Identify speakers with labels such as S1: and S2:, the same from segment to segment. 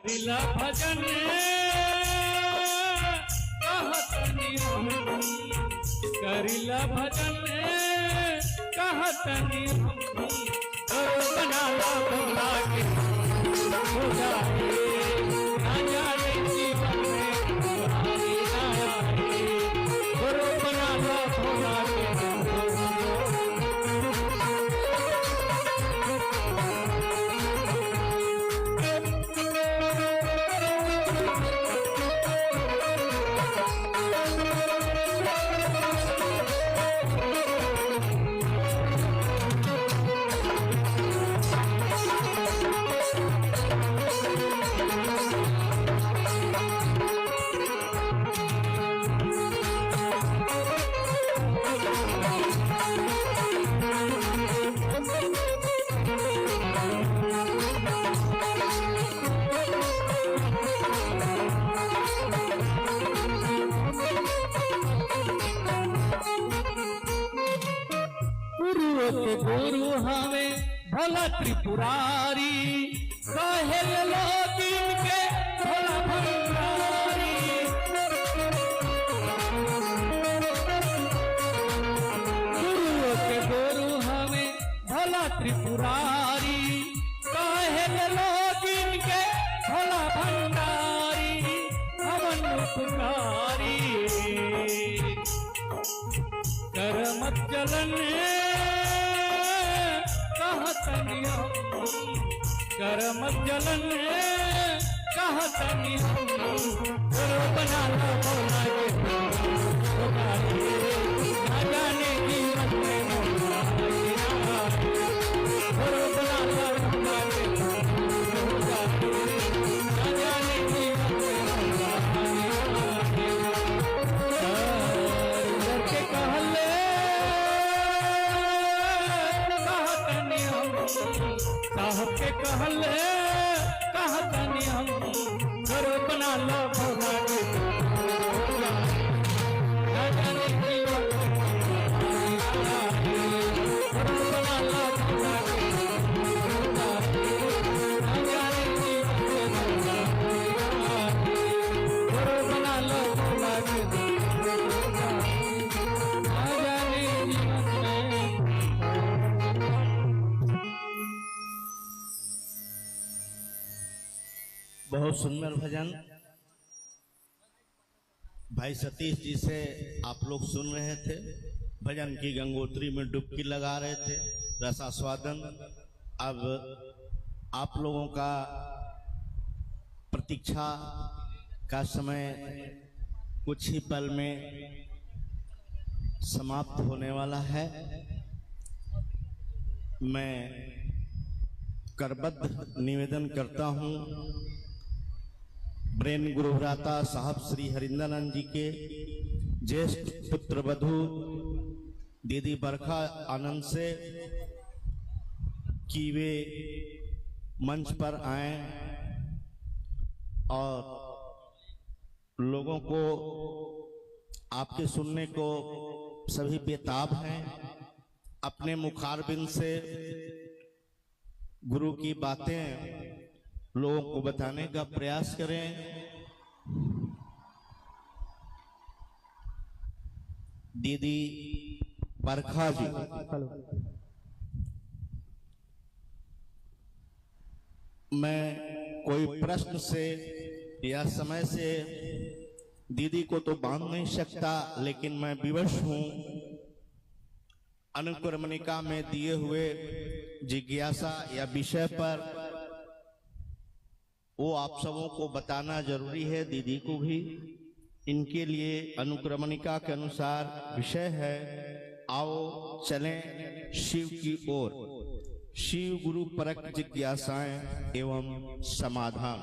S1: करिला भजन कहतनी हमनी, करिला भजन कहतनी हमनी, बनाला भोला के हो जाए ना जाने जीवन में तुम्हारी ना आए, बनाला भोला के गुरु हमें भोला त्रिपुरारी, कहल लोगिन के भोला भंडारी। गुरु के गुरु हमें भोला त्रिपुरारी, कहल लोगिन के भोला भंडारी, हमन उपकारी करमत चलन कहतनी हमनी, करमत जलन कहतनी हमनी, बनाला भोला के होगा ना जाने जीवन में मोहब्बत ना आए, बनाला भोला के होगा ना जाने जीवन में मोहब्बत ना आए, के कहले साहब के कहले कहतनी हम, घर बना लो भोला के ना जाने जीवन घर बना लो भोला के ना जाने जीवन घर बना लो भोला के ना जाने जीवन में।
S2: बहुत सुंदर भजन भाई सतीश जी से आप लोग सुन रहे थे। भजन की गंगोत्री में डुबकी लगा रहे थे, रसास्वादन। अब आप लोगों का प्रतीक्षा का समय कुछ ही पल में समाप्त होने वाला है। मैं करबद्ध निवेदन करता हूं ब्रेन गुरुभ्राता साहब श्री हरिंदरानंद जी के ज्येष्ठ पुत्र वधू दीदी बरखा आनंद से कि वे मंच पर आए और लोगों को आपके सुनने को सभी बेताब हैं। अपने मुखारबिंद से गुरु की बातें लोगों को बताने का प्रयास करें। दीदी बरखा जी, मैं कोई प्रश्न से या समय से दीदी को तो बांध नहीं सकता, लेकिन मैं विवश हूं अनुक्रमणिका में दिए हुए जिज्ञासा या विषय पर। वो आप सबों को बताना जरूरी है, दीदी को भी। इनके लिए अनुक्रमणिका के अनुसार विषय है, आओ चलें शिव की ओर, शिव गुरु परक जिज्ञासाएं एवं समाधान।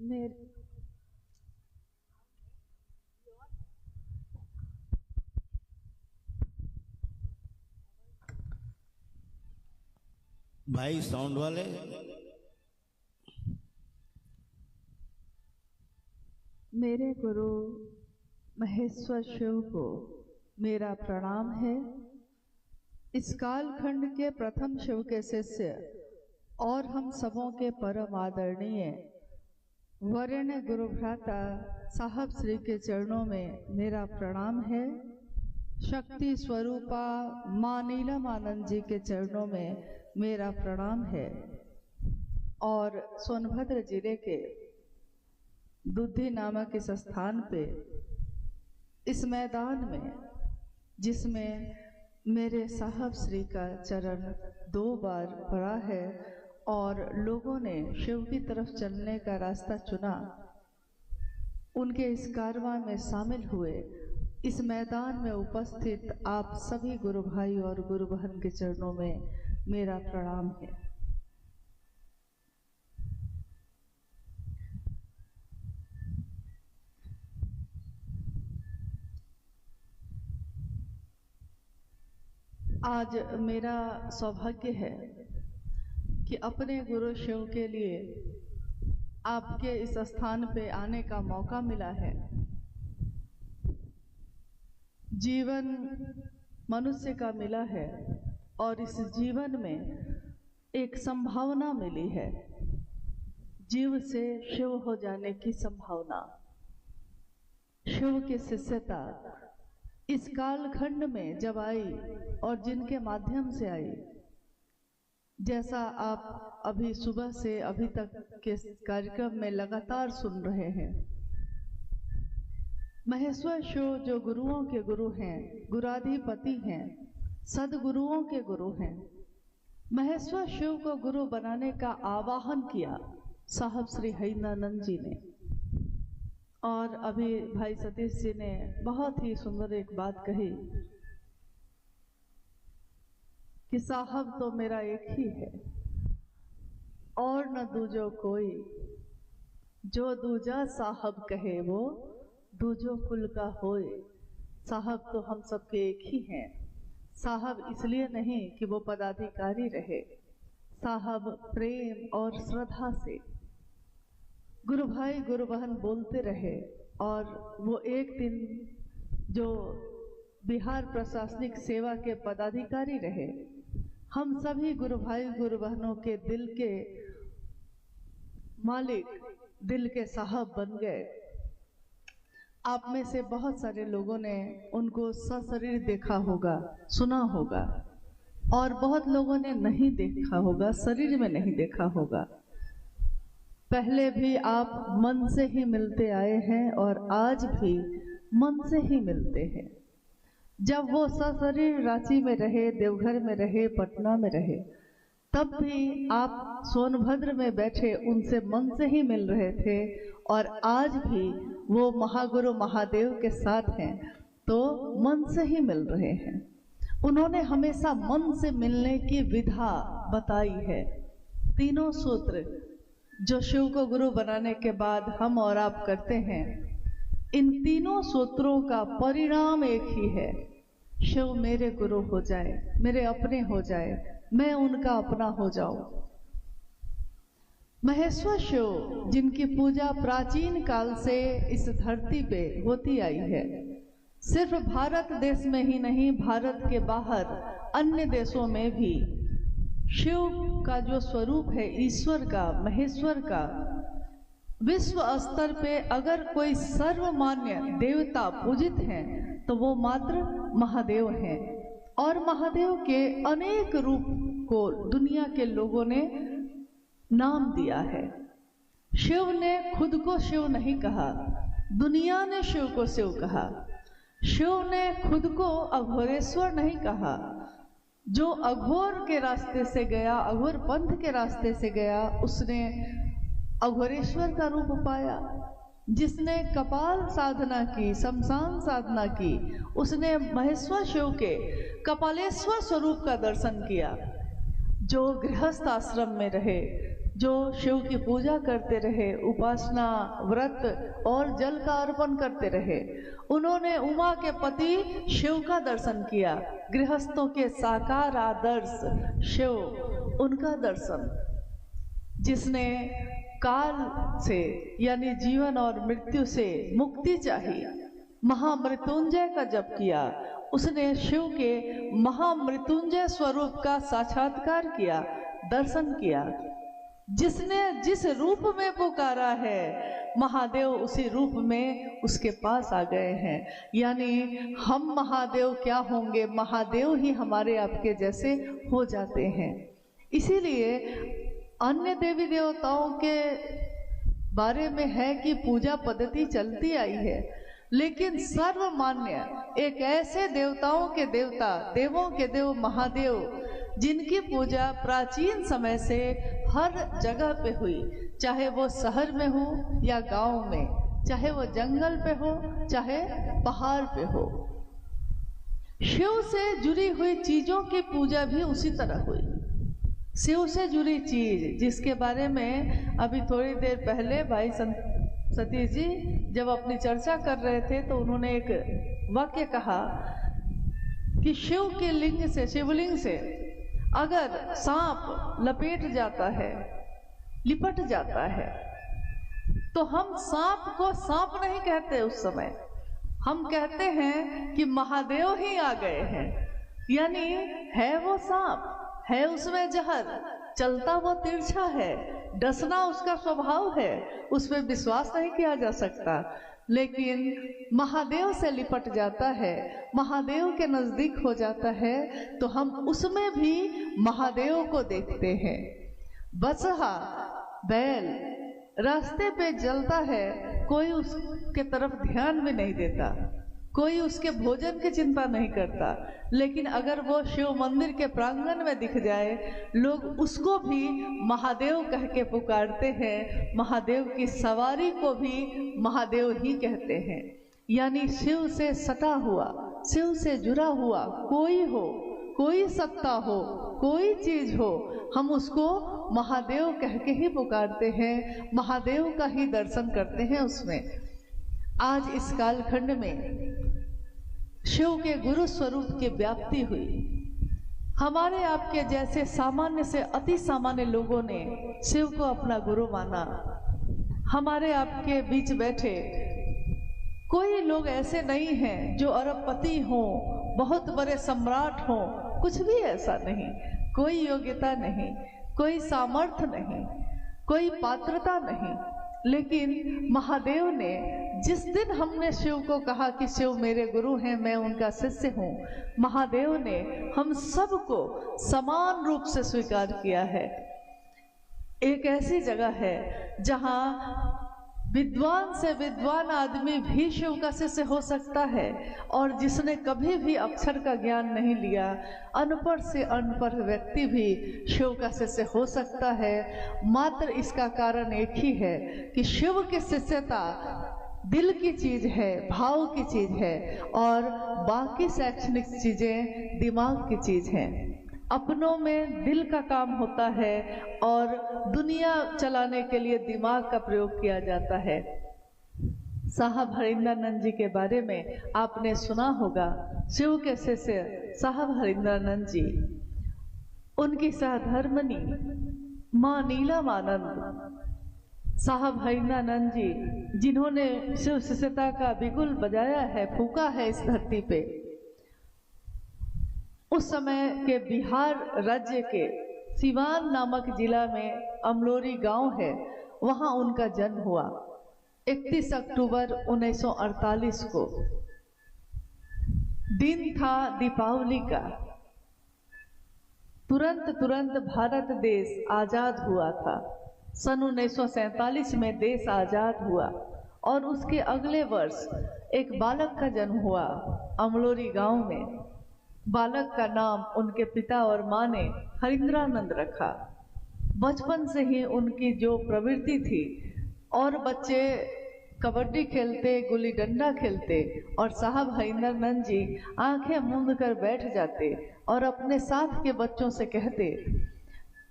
S3: मेरे
S2: भाई साउंड वाले,
S3: मेरे गुरु महेश्वर शिव को मेरा प्रणाम है। इस कालखंड के प्रथम शिव के शिष्य और हम सबों के परम आदरणीय वरेण्य गुरु भ्राता साहब श्री के चरणों में मेरा प्रणाम है। शक्ति स्वरूपा मां नीलम आनंद जी के चरणों में मेरा प्रणाम है। और सोनभद्र जिले के दुद्धि नामक इस स्थान पे, इस मैदान में, जिसमें मेरे साहब श्री का चरण 2 बार पड़ा है और लोगों ने शिव की तरफ चलने का रास्ता चुना, उनके इस कारवां में शामिल हुए। इस मैदान में उपस्थित आप सभी गुरु भाई और गुरु बहन के चरणों में मेरा प्रणाम है। आज मेरा सौभाग्य है कि अपने गुरु शिव के लिए आपके इस स्थान पे आने का मौका मिला है। जीवन मनुष्य का मिला है और इस जीवन में एक संभावना मिली है, जीव से शिव हो जाने की संभावना। शिव की शिष्यता इस कालखंड में जब आई और जिनके माध्यम से आई, जैसा आप अभी सुबह से अभी तक के कार्यक्रम में लगातार सुन रहे हैं, महेश्वर शिव जो गुरुओं के गुरु हैं, गुराधिपति हैं, सदगुरुओं के गुरु हैं, महेश्वर शिव को गुरु बनाने का आवाहन किया साहब श्री हरिनानंद जी ने। और अभी भाई सतीश जी ने बहुत ही सुंदर एक बात कही कि साहब तो मेरा एक ही है और न दूजो कोई, जो दूजा साहब कहे वो दूजो कुल का होए। साहब तो हम सबके एक ही हैं। साहब इसलिए नहीं कि वो पदाधिकारी रहे, साहब प्रेम और श्रद्धा से गुरु भाई गुरु बहन बोलते रहे। और वो एक दिन जो बिहार प्रशासनिक सेवा के पदाधिकारी रहे, हम सभी गुरु भाई गुरु बहनों के दिल के मालिक, दिल के साहब बन गए। आप में से बहुत सारे लोगों ने उनको सशरीर देखा होगा, सुना होगा, और बहुत लोगों ने नहीं देखा होगा, शरीर में नहीं देखा होगा। पहले भी आप मन से ही मिलते आए हैं और आज भी मन से ही मिलते हैं। जब वो सशरीर रांची में रहे, देवघर में रहे, पटना में रहे, तब भी आप सोनभद्र में बैठे उनसे मन से ही मिल रहे थे। और आज भी वो महागुरु महादेव के साथ हैं तो मन से ही मिल रहे हैं। उन्होंने हमेशा मन से मिलने की विधा बताई है। तीनों सूत्र जो शिव को गुरु बनाने के बाद हम और आप करते हैं, इन तीनों सूत्रों का परिणाम एक ही है। शिव मेरे गुरु हो जाए, मेरे अपने हो जाए, मैं उनका अपना हो जाऊं। महेश्वर शिव जिनकी पूजा प्राचीन काल से इस धरती पे होती आई है, सिर्फ भारत देश में ही नहीं, भारत के बाहर अन्य देशों में भी शिव का जो स्वरूप है, ईश्वर का, महेश्वर का, विश्व स्तर पे अगर कोई सर्वमान्य देवता पूजित हैं तो वो मात्र महादेव हैं। और महादेव के अनेक रूप को दुनिया के लोगों ने नाम दिया है। शिव ने खुद को शिव नहीं कहा, दुनिया ने शिव को शिव कहा। शिव ने खुद को अघोरेश्वर नहीं कहा। जो अघोर के रास्ते से गया, अघोर पंथ के रास्ते से गया, उसने अघोरेश्वर का रूप पाया। जिसने कपाल साधना की, शमशान साधना की, उसने महेश्वर शिव के कपालेश्वर स्वरूप का दर्शन किया। जो गृहस्थ आश्रम में रहे, जो शिव की पूजा करते रहे, उपासना, व्रत और जल का अर्पण करते रहे। उन्होंने उमा के पति शिव का दर्शन किया। गृहस्थों के साकार आदर्श शिव, उनका दर्शन, जिसने काल से यानी जीवन और मृत्यु से मुक्ति चाहिए, महामृत्युंजय का जप किया। उसने शिव के महामृत्युंजय स्वरूप का साक्षात्कार किया, दर्शन किया। जिसने जिस रूप में पुकारा है, महादेव उसी रूप में उसके पास आ गए हैं। यानी हम महादेव क्या होंगे, महादेव ही हमारे आपके जैसे हो जाते हैं। इसीलिए अन्य देवी देवताओं के बारे में है कि पूजा पद्धति चलती आई है, लेकिन सर्वमान्य एक ऐसे देवताओं के देवता, देवों के देव महादेव, जिनकी पूजा प्राचीन समय से हर जगह पे हुई, चाहे वो शहर में हो या गांव में, चाहे वो जंगल पे हो चाहे पहाड़ पे हो। शिव से जुड़ी हुई चीजों की पूजा भी उसी तरह हुई। शिव से जुड़ी चीज, जिसके बारे में अभी थोड़ी देर पहले भाई सतीश जी जब अपनी चर्चा कर रहे थे तो उन्होंने एक वाक्य कहा कि शिव के लिंग से, शिवलिंग से अगर सांप लपेट जाता है, लिपट जाता है, तो हम सांप को सांप नहीं कहते। उस समय हम कहते हैं कि महादेव ही आ गए हैं। यानी है वो सांप, है उसमें जहर, चलता वो तिरछा है, डसना उसका स्वभाव है, उस पर विश्वास नहीं किया जा सकता। लेकिन महादेव से लिपट जाता है, महादेव के नजदीक हो जाता है, तो हम उसमें भी महादेव को देखते हैं। बसहा, बैल रास्ते पे चलता है, कोई उसके तरफ ध्यान भी नहीं देता, कोई उसके भोजन की चिंता नहीं करता। लेकिन अगर वो शिव मंदिर के प्रांगण में दिख जाए, लोग उसको भी महादेव कह के पुकारते हैं। महादेव की सवारी को भी महादेव ही कहते हैं। यानी शिव से सटा हुआ, शिव से जुड़ा हुआ कोई हो, कोई सत्ता हो, कोई चीज हो, हम उसको महादेव कह के ही पुकारते हैं, महादेव का ही दर्शन करते हैं उसमें। आज इस कालखंड में शिव के गुरु स्वरूप की व्याप्ति हुई। हमारे आपके जैसे सामान्य से अति सामान्य लोगों ने शिव को अपना गुरु माना। हमारे आपके बीच बैठे कोई लोग ऐसे नहीं हैं जो अरबपति हों, बहुत बड़े सम्राट हों, कुछ भी ऐसा नहीं। कोई योग्यता नहीं, कोई सामर्थ्य नहीं, कोई पात्रता नहीं। लेकिन महादेव ने जिस दिन हमने शिव को कहा कि शिव मेरे गुरु हैं, मैं उनका शिष्य हूँ, महादेव ने हम सबको समान रूप से स्वीकार किया है। एक ऐसी जगह है जहाँ विद्वान से विद्वान आदमी भी शिव का शिष्य हो सकता है, और जिसने कभी भी अक्षर का ज्ञान नहीं लिया, अनपढ़ से अनपढ़ व्यक्ति भी शिव का शिष्य हो सकता है। मात्र इसका कारण एक ही है कि शिव की शिष्यता दिल की चीज है, भाव की चीज है, और बाकी शैक्षणिक चीजें दिमाग की चीज हैं। अपनों में दिल का काम होता है और दुनिया चलाने के लिए दिमाग का प्रयोग किया जाता है। साहब हरिंद्रानंद जी के बारे में आपने सुना होगा। शिव के शिष्य साहब हरिंद्रानंद जी, उनकी सहधर्मनी माँ नीलमानंद साहब हरिंद्रानंद जी, जिन्होंने शिव शिष्यता का बिगुल बजाया है, फूका है इस धरती पे। उस समय के बिहार राज्य के सिवान नामक जिला में अमलोरी गांव है, वहां उनका जन्म हुआ 31 अक्टूबर 1948 को। दिन था दीपावली का। तुरंत भारत देश आजाद हुआ था। सन 1947 में देश आजाद हुआ और उसके अगले वर्ष एक बालक का जन्म हुआ अमलोरी गांव में। बालक का नाम उनके पिता और माँ ने हरिंद्रानंद रखा। बचपन से ही उनकी जो प्रवृत्ति थी, और बच्चे कबड्डी खेलते, गुल्ली डंडा खेलते, और साहब हरिंद्रानंद जी आंखें मूंद कर बैठ जाते और अपने साथ के बच्चों से कहते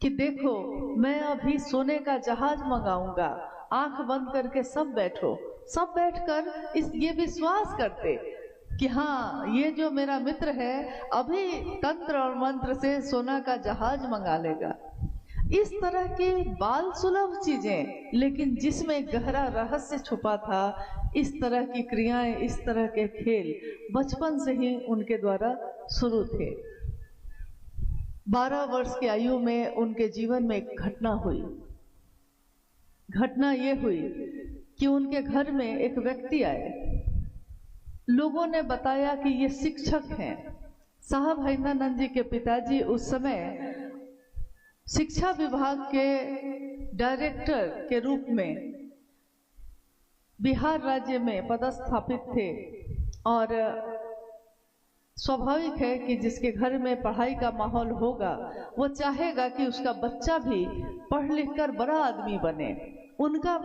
S3: कि देखो मैं अभी सोने का जहाज मंगाऊंगा, आंख बंद करके सब बैठो। सब बैठकर ये विश्वास करते कि हाँ ये जो मेरा मित्र है अभी तंत्र और मंत्र से सोना का जहाज मंगा लेगा। इस तरह की बाल सुलभ चीजें, लेकिन जिसमें गहरा रहस्य छुपा था, इस तरह की क्रियाएं, इस तरह के खेल बचपन से ही उनके द्वारा शुरू थे। 12 वर्ष की आयु में उनके जीवन में एक घटना हुई। घटना ये हुई कि उनके घर में एक व्यक्ति आए। लोगों ने बताया कि ये शिक्षक हैं। साहब हैदरानंद जी के पिताजी उस समय शिक्षा विभाग के डायरेक्टर के रूप में बिहार राज्य में पदस्थापित थे, और स्वाभाविक है कि जिसके घर में पढ़ाई का माहौल होगा वो चाहेगा कि उसका बच्चा भी पढ़ लिख कर बड़ा आदमी बने। उनका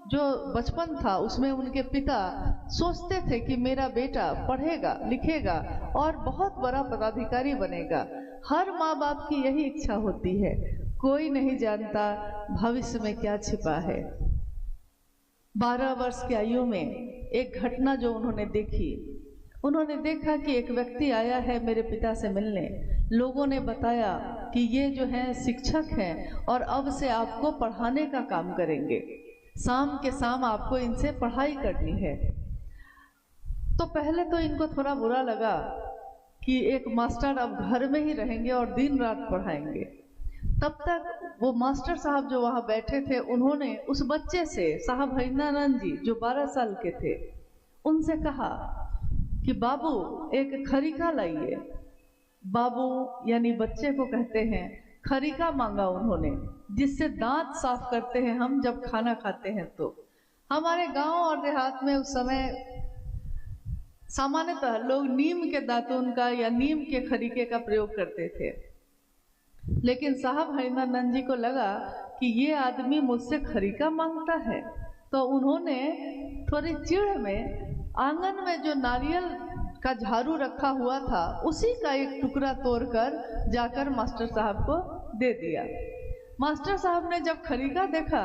S3: जो बचपन था उसमें उनके पिता सोचते थे कि मेरा बेटा पढ़ेगा लिखेगा और बहुत बड़ा पदाधिकारी बनेगा। हर माँ बाप की यही इच्छा होती है, कोई नहीं जानता भविष्य में क्या छिपा है। 12 वर्ष की आयु में एक घटना जो उन्होंने देखी, उन्होंने देखा कि एक व्यक्ति आया है मेरे पिता से मिलने। लोगों ने बताया कि ये जो है शिक्षक हैं और अब से आपको पढ़ाने का काम करेंगे, शाम के शाम आपको इनसे पढ़ाई करनी है। तो पहले तो इनको थोड़ा बुरा लगा कि एक मास्टर अब घर में ही रहेंगे और दिन रात पढ़ाएंगे। तब तक वो मास्टर साहब जो वहाँ बैठे थे, उन्होंने उस बच्चे से, साहब हैदरानंद जी जो 12 साल के थे, उनसे कहा कि बाबू एक खरीका लाइए। बाबू यानी बच्चे को कहते हैं। खरीका मांगा उन्होंने, जिससे दांत साफ करते हैं हम जब खाना खाते हैं। तो हमारे गांव और देहात में उस समय सामान्यतः लोग नीम के दातून का या नीम के खरीके का प्रयोग करते थे, लेकिन साहब हैदरानंद जी को लगा कि ये आदमी मुझसे खरीका मांगता है। तो उन्होंने थोड़ी चिढ़ में आंगन में जो नारियल का झाड़ू रखा हुआ था उसी का एक टुकड़ा तोड़कर जाकर मास्टर साहब को दे दिया। मास्टर साहब ने जब खरीका देखा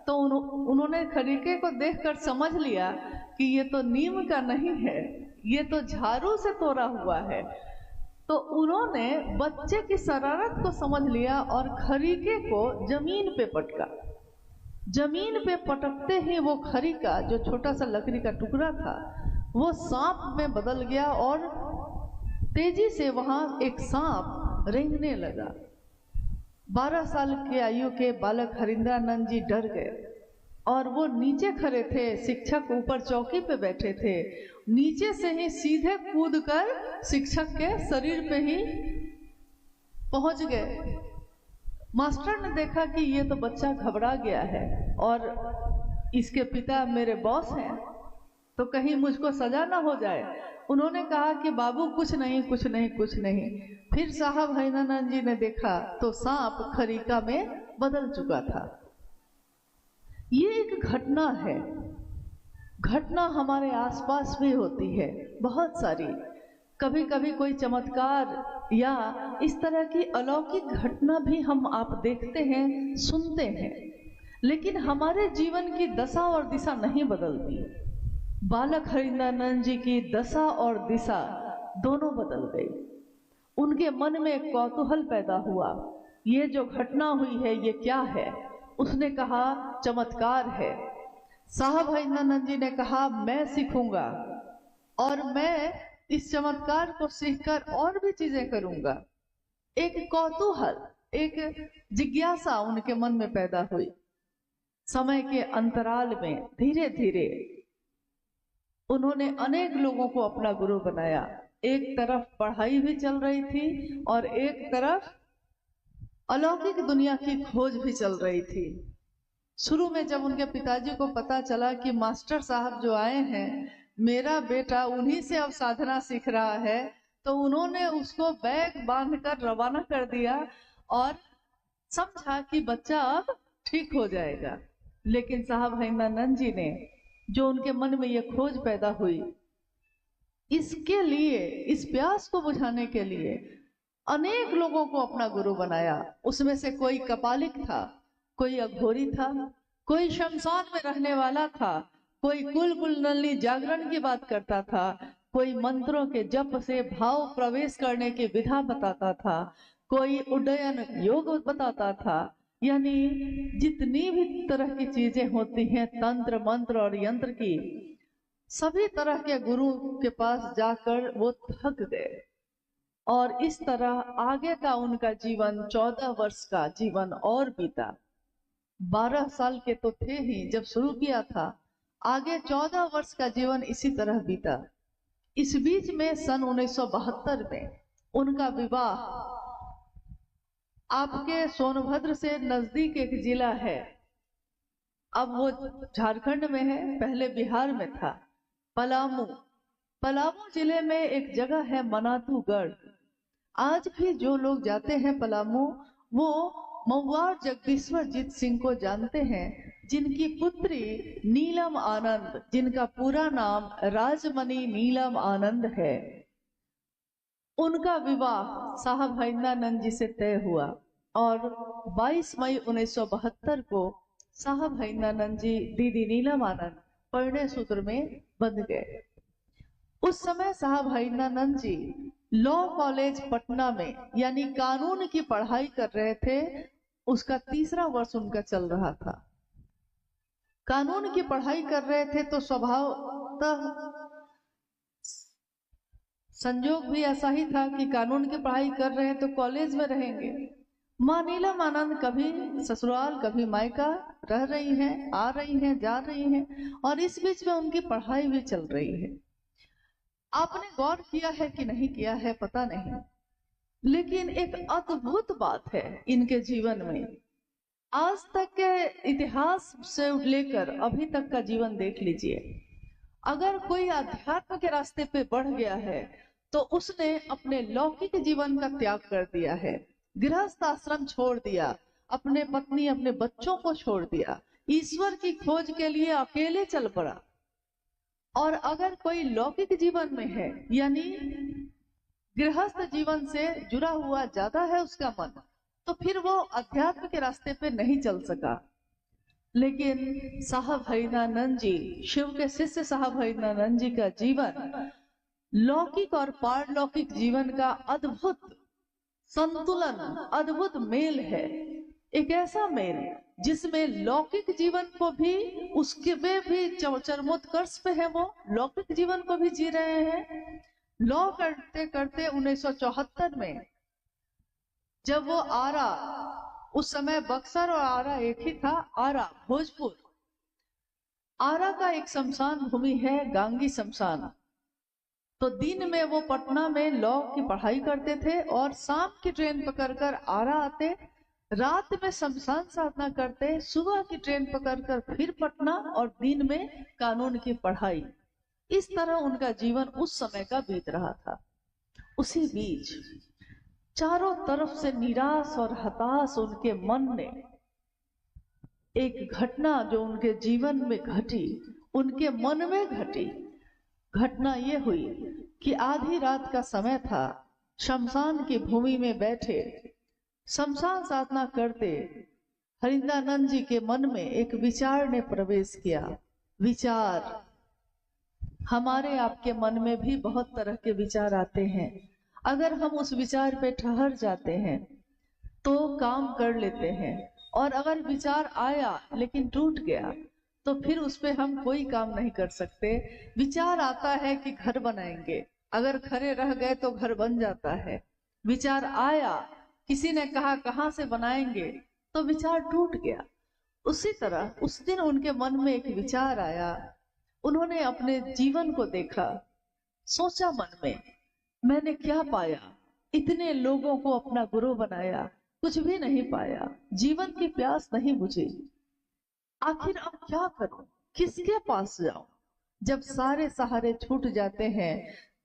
S3: तो उन्होंने खरीके को देखकर समझ लिया कि ये तो नीम का नहीं है, ये तो झाड़ू से तोड़ा हुआ है। तो उन्होंने बच्चे की शरारत को समझ लिया और खरीके को जमीन पे पटका। जमीन पे पटकते ही वो खरीका, जो छोटा सा लकड़ी का टुकड़ा था, वो सांप में बदल गया और तेजी से वहां एक सांप रेंगने लगा। 12 साल के आयु के बालक हैदरानंद जी डर गए और वो नीचे खड़े थे, शिक्षक ऊपर चौकी पे बैठे थे। नीचे से ही सीधे कूदकर शिक्षक के शरीर पे ही पहुंच गए। मास्टर ने देखा कि ये तो बच्चा घबरा गया है और इसके पिता मेरे बॉस हैं, तो कहीं मुझको सजा ना हो जाए। उन्होंने कहा कि बाबू कुछ नहीं कुछ नहीं कुछ नहीं। फिर साहब हैदरानंद जी ने देखा तो सांप खरीका में बदल चुका था। ये एक घटना है। घटना हमारे आसपास भी होती है बहुत सारी। कभी कभी कोई चमत्कार या इस तरह की अलौकिक घटना भी हम आप देखते हैं, सुनते हैं, लेकिन हमारे जीवन की दशा और दिशा नहीं बदलती। बालक हैदरानंद जी की दशा और दिशा दोनों बदल गई। उनके मन में एक कौतूहल पैदा हुआ, ये जो घटना हुई है ये क्या है? उसने कहा चमत्कार है। साहब हैदरानंद जी ने कहा मैं सीखूंगा और मैं इस चमत्कार को सीखकर और भी चीजें करूंगा। एक कौतूहल, एक जिज्ञासा उनके मन में पैदा हुई। समय के अंतराल में धीरे धीरे उन्होंने अनेक लोगों को अपना गुरु बनाया। एक तरफ पढ़ाई भी चल रही थी और एक तरफ अलौकिक दुनिया की खोज भी चल रही थी। शुरू में जब उनके पिताजी को पता चला कि मास्टर साहब जो आए हैं, मेरा बेटा उन्हीं से अब साधना सीख रहा है, तो उन्होंने उसको बैग बांधकर रवाना कर दिया और समझा कि बच्चा अब ठीक हो जाएगा। लेकिन साहब हैदरानंद जी ने, जो उनके मन में ये खोज पैदा हुई, इसके लिए, इस प्यास को बुझाने के लिए अनेक लोगों को अपना गुरु बनाया। उसमें से कोई कपालिक था, कोई अघोरी था, कोई शमशान में रहने वाला था, कोई कुल कुंडली जागरण की बात करता था, कोई मंत्रों के जप से भाव प्रवेश करने की विधा बताता था, कोई उड्डयन योग बताता था। यानी जितनी भी तरह की चीजें होती हैं तंत्र मंत्र और यंत्र की, सभी तरह के गुरु के पास जाकर वो थक गए। और इस तरह आगे का उनका जीवन 14 वर्ष का जीवन और बीता। 12 साल के तो थे ही जब शुरू किया था, आगे 14 वर्ष का जीवन इसी तरह बीता। इस बीच में सन 1972 में उनका विवाह आपके सोनभद्र से नजदीक एक जिला है, अब वो झारखंड में है, पहले बिहार में था, पलामू। पलामू जिले में एक जगह है मनातूगढ़। आज भी जो लोग जाते हैं पलामू, वो महुआर जगदीश्वर जीत सिंह को जानते हैं, जिनकी पुत्री नीलम आनंद, जिनका पूरा नाम राजमणि नीलम आनंद है, उनका विवाह साहब हरिंद्रानंद जी से तय हुआ। और 22 मई 1972 को साहब हरिंद्रानंद जी दीदी नीलम आनंद परिणय सूत्र में बंध गए। उस समय साहब हरिंद्रानंद जी लॉ कॉलेज पटना में यानी कानून की पढ़ाई कर रहे थे। उसका 3रा वर्ष उनका चल रहा था। कानून की पढ़ाई कर रहे थे तो स्वभावतः संयोग भी ऐसा ही था कि कानून की पढ़ाई कर रहे हैं तो कॉलेज में रहेंगे। माँ नीलम आनंद कभी ससुराल कभी मायका रह रही हैं, आ रही हैं, जा रही हैं, और इस बीच में उनकी पढ़ाई भी चल रही है। आपने गौर किया है कि नहीं किया है पता नहीं, लेकिन एक अद्भुत बात है इनके जीवन में। आज तक के इतिहास से लेकर अभी तक का जीवन देख लीजिए। अगर कोई अध्यात्म के रास्ते पे बढ़ गया है तो उसने अपने लौकिक जीवन का त्याग कर दिया है, गृहस्थ आश्रम छोड़ दिया, अपने पत्नी अपने बच्चों को छोड़ दिया, ईश्वर की खोज के लिए अकेले चल पड़ा। और अगर कोई लौकिक जीवन में है यानी गृहस्थ जीवन से जुड़ा हुआ ज्यादा है उसका मन, तो फिर वो अध्यात्म के रास्ते पे नहीं चल सका। लेकिन साहब हरिंद्रानंद जी, शिव के शिष्य साहब हरिंद्रानंद जी का जीवन लौकिक और पारलौकिक जीवन का अद्भुत संतुलन, अद्भुत मेल है। एक ऐसा मेल जिसमें लौकिक जीवन को भी, उसके वे भी चरमोत्कर्ष पे है, वो लौकिक जीवन को भी जी रहे हैं। लॉ करते करते 1974 में जब वो आरा, उस समय बक्सर और आरा एक ही था, आरा भोजपुर, आरा का एक शमशान भूमि है गांगी शमशान। तो दिन में वो पटना में लॉ की पढ़ाई करते थे और शाम की ट्रेन पकड़कर आरा आते, रात में शमशान साधना करते, सुबह की ट्रेन पकड़कर फिर पटना और दिन में कानून की पढ़ाई। इस तरह उनका जीवन उस समय का बीत रहा था। उसी बीच चारों तरफ से निराश और हताश उनके मन ने एक घटना जो उनके जीवन में घटी, उनके मन में घटी। घटना ये हुई कि आधी रात का समय था, शमशान की भूमि में बैठे शमशान साधना करते हरिंद्रानंद जी के मन में एक विचार ने प्रवेश किया। विचार, हमारे आपके मन में भी बहुत तरह के विचार आते हैं। अगर हम उस विचार पे ठहर जाते हैं तो काम कर लेते हैं, और अगर विचार आया लेकिन टूट गया तो फिर उस पे हम कोई काम नहीं कर सकते। विचार आता है कि घर बनाएंगे, अगर खड़े रह गए तो घर बन जाता है। विचार आया, किसी ने कहा कहाँ से बनाएंगे, तो विचार टूट गया। उसी तरह उस दिन उनके मन में एक विचार आया। उन्होंने अपने जीवन को देखा, सोचा मन में, मैंने क्या पाया, इतने लोगों को अपना गुरु बनाया, कुछ भी नहीं पाया, जीवन की प्यास नहीं बुझी, आखिर अब क्या करूं, किसके पास जाऊं। जब सारे सहारे छूट जाते हैं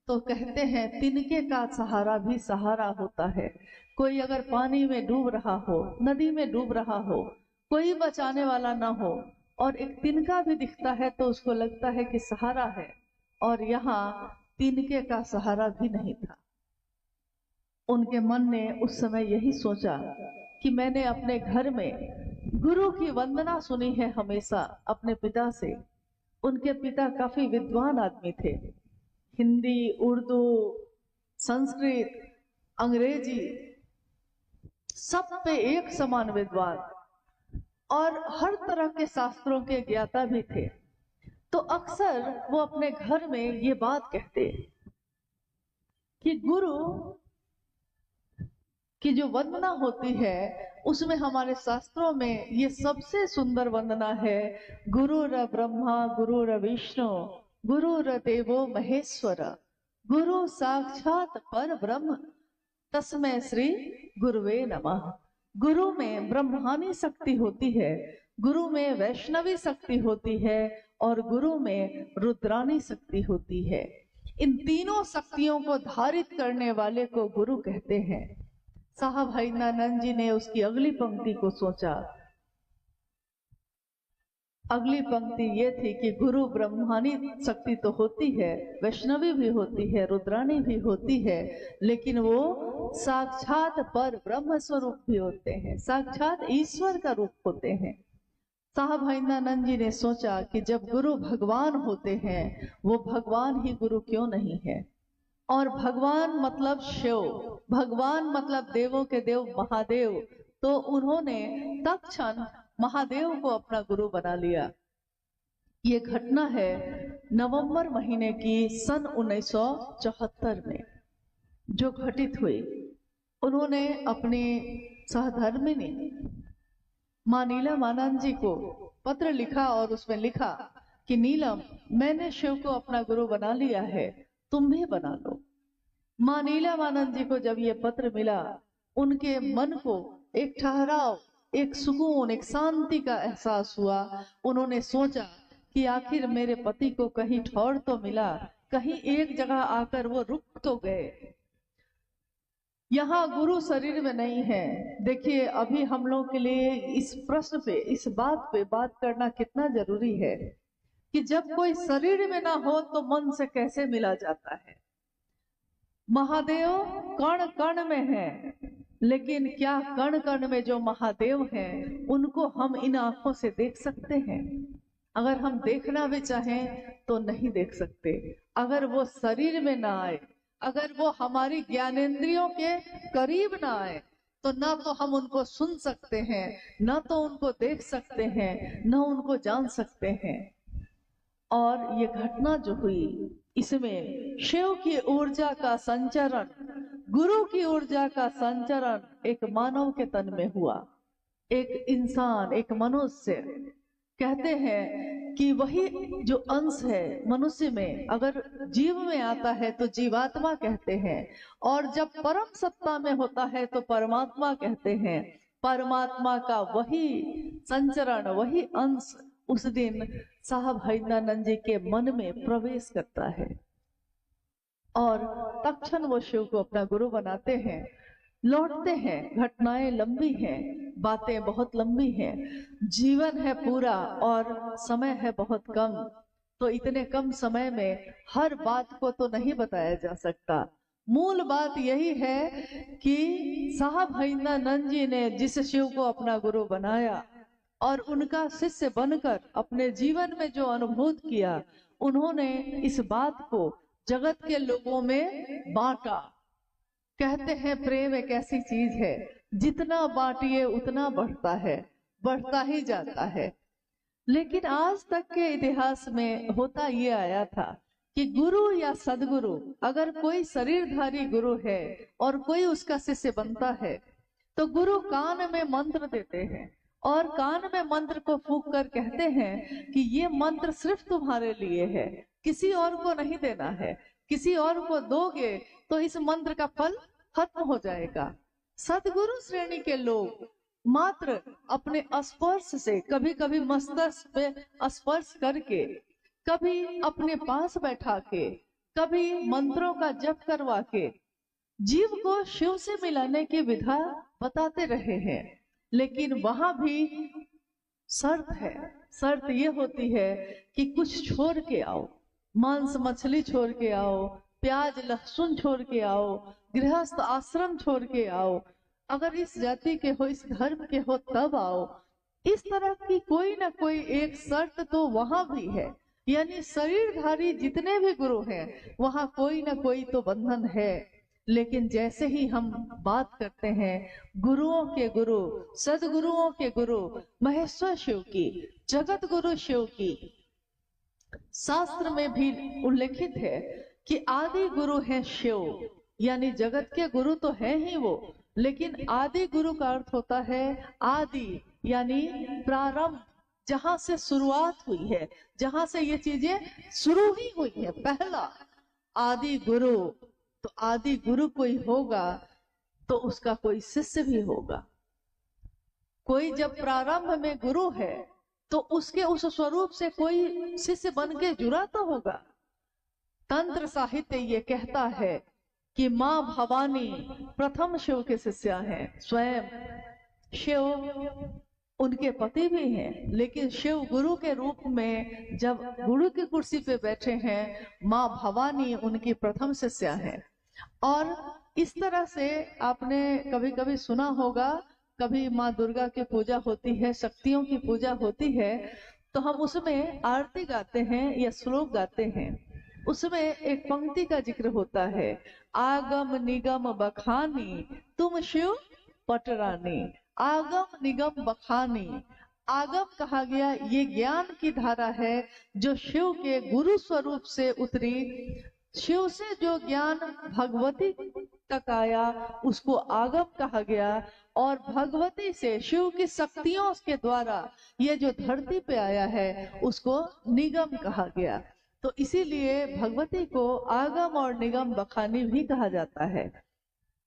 S3: तो कहते हैं तिनके का सहारा भी सहारा होता है। कोई अगर पानी में डूब रहा हो, नदी में डूब रहा हो, कोई बचाने वाला ना हो, और एक तिनका भी दिखता है तो उसको लगता है कि सहारा है, और यहाँ तिनके का सहारा भी नहीं था। उनके मन ने उस समय यही सोचा कि मैंने अपने घर में गुरु की वंदना सुनी है हमेशा अपने पिता से। उनके पिता काफी विद्वान आदमी थे, हिंदी, उर्दू, संस्कृत, अंग्रेजी सब पे एक समान विद्वान और हर तरह के शास्त्रों के ज्ञाता भी थे। तो अक्सर वो अपने घर में ये बात कहते कि गुरु की जो वंदना होती है उसमें हमारे शास्त्रों में ये सबसे सुंदर वंदना है, गुरुर ब्रह्मा गुरुर विष्णु गुरुर देवो महेश्वर गुरु साक्षात पर ब्रह्म तस्मै श्री गुरुवे नमः। गुरु में ब्रह्मानी शक्ति होती है, गुरु में वैष्णवी शक्ति होती है और गुरु में रुद्रानी शक्ति होती है। इन तीनों शक्तियों को धारित करने वाले को गुरु कहते हैं। साहब हरिनानंद जी ने उसकी अगली पंक्ति को सोचा। अगली पंक्ति ये थी कि गुरु ब्रह्मानी शक्ति तो होती है, वैष्णवी भी होती है, रुद्रानी भी होती है, लेकिन वो साक्षात पर ब्रह्म स्वरूप भी होते हैं, साक्षात ईश्वर का रूप होते हैं। साहब हरिनानंद जी ने सोचा कि जब गुरु भगवान होते हैं, वो भगवान ही गुरु क्यों नहीं है। और भगवान मतलब शिव, भगवान मतलब देवों के देव महादेव, तो उन्होंने तत्क्षण महादेव को अपना गुरु बना लिया। ये घटना है नवंबर महीने की सन 1974 में जो घटित हुई। उन्होंने अपनी सहधर्मिणी माँ नीलमानंद जी को पत्र लिखा और उसमें लिखा कि नीलम, मैंने शिव को अपना गुरु बना लिया है, तुम भी बना लो। माँ नीलमानंद जी को जब ये पत्र मिला, उनके मन को एक ठहराव, एक सुकून, एक शांति का एहसास हुआ। उन्होंने सोचा कि आखिर मेरे पति को कहीं ठौर तो मिला, कहीं एक जगह आकर वो रुक तो गए। यहाँ गुरु शरीर में नहीं है। देखिए, अभी हम लोग के लिए इस प्रश्न पे, इस बात पे बात करना कितना जरूरी है कि जब कोई शरीर में ना हो तो मन से कैसे मिला जाता है। महादेव कण कण में है, लेकिन क्या कण कण में जो महादेव हैं उनको हम इन आंखों से देख सकते हैं? अगर हम देखना भी चाहें तो नहीं देख सकते। अगर वो शरीर में ना आए, अगर वो हमारी ज्ञानेंद्रियों के करीब ना आए, तो ना तो हम उनको सुन सकते हैं, ना तो उनको देख सकते हैं, ना उनको जान सकते हैं। और ये घटना जो हुई, इसमें शिव की ऊर्जा का संचरण, गुरु की ऊर्जा का संचरण एक मानव के तन में हुआ। एक इंसान, एक मनुष्य, कहते हैं कि वही जो अंश है मनुष्य में, अगर जीव में आता है तो जीवात्मा कहते हैं, और जब परम सत्ता में होता है तो परमात्मा कहते हैं। परमात्मा का वही संचरण, वही अंश उस दिन साहब हरिनानंद जी के मन में प्रवेश करता है और तत्क्षण वो शिव को अपना गुरु बनाते हैं। लौटते हैं। घटनाएं लंबी हैं, बातें बहुत लंबी हैं, जीवन है पूरा और समय है बहुत कम, तो इतने कम समय में हर बात को तो नहीं बताया जा सकता। मूल बात यही है कि साहब हरिनानंद जी ने जिस शिव को अपना गुरु बनाया और उनका शिष्य बनकर अपने जीवन में जो अनुभूत किया, उन्होंने इस बात को जगत के लोगों में बांटा। कहते हैं प्रेम एक ऐसी चीज है, जितना बांटिए उतना बढ़ता है, बढ़ता ही जाता है। लेकिन आज तक के इतिहास में होता ये आया था कि गुरु या सदगुरु, अगर कोई शरीरधारी गुरु है और कोई उसका शिष्य बनता है, तो गुरु कान में मंत्र देते हैं और कान में मंत्र को फूंक कर कहते हैं कि ये मंत्र सिर्फ तुम्हारे लिए है, किसी और को नहीं देना है। किसी और को दोगे तो इस मंत्र का फल खत्म हो जाएगा। सदगुरु श्रेणी के लोग मात्र अपने स्पर्श से, कभी कभी मस्तक पे स्पर्श करके, कभी अपने पास बैठा के, कभी मंत्रों का जप करवा के जीव को शिव से मिलाने की विधा बताते रहे हैं। लेकिन वहां भी शर्त है। शर्त ये होती है कि कुछ छोड़ के आओ, मांस मछली छोड़ के आओ, प्याज लहसुन छोड़ के आओ, गृहस्थ आश्रम छोड़ के आओ, अगर इस जाति के हो, इस धर्म के हो तब आओ। इस तरह की कोई ना कोई एक शर्त तो वहां भी है। यानी शरीरधारी जितने भी गुरु हैं वहां कोई ना कोई तो बंधन है। लेकिन जैसे ही हम बात करते हैं गुरुओं के गुरु, सदगुरुओं के गुरु, महेश्वर शिव की, जगत गुरु शिव की, शास्त्र में भी उल्लेखित है कि आदि गुरु है शिव। यानी जगत के गुरु तो है ही वो, लेकिन आदि गुरु का अर्थ होता है आदि, यानी प्रारंभ, जहां से शुरुआत हुई है, जहां से ये चीजें शुरू ही हुई है, पहला आदि गुरु। तो आदि गुरु कोई होगा तो उसका कोई शिष्य भी होगा। कोई जब प्रारंभ में गुरु है तो उसके उस स्वरूप से कोई शिष्य बन के जुड़ा तो होगा। तंत्र साहित्य ये कहता है कि माँ भवानी प्रथम शिव के शिष्या हैं, स्वयं शिव उनके पति भी हैं, लेकिन शिव गुरु के रूप में जब गुरु की कुर्सी पे बैठे हैं, माँ भवानी उनकी प्रथम शिष्या हैं। और इस तरह से आपने कभी कभी सुना होगा, कभी माँ दुर्गा की पूजा होती है, शक्तियों की पूजा होती है, तो हम उसमें आरती गाते हैं या श्लोक गाते हैं। उसमें एक पंक्ति का जिक्र होता है, आगम निगम बखानी तुम शिव पटरानी। आगम निगम बखानी, आगम कहा गया ये ज्ञान की धारा है जो शिव के गुरु स्वरूप से उतरी। शिव से जो ज्ञान भगवती तक आया उसको आगम कहा गया, और भगवती से शिव की शक्तियों के द्वारा ये जो धरती पे आया है उसको निगम कहा गया। तो इसीलिए भगवती को आगम और निगम बखानी भी कहा जाता है।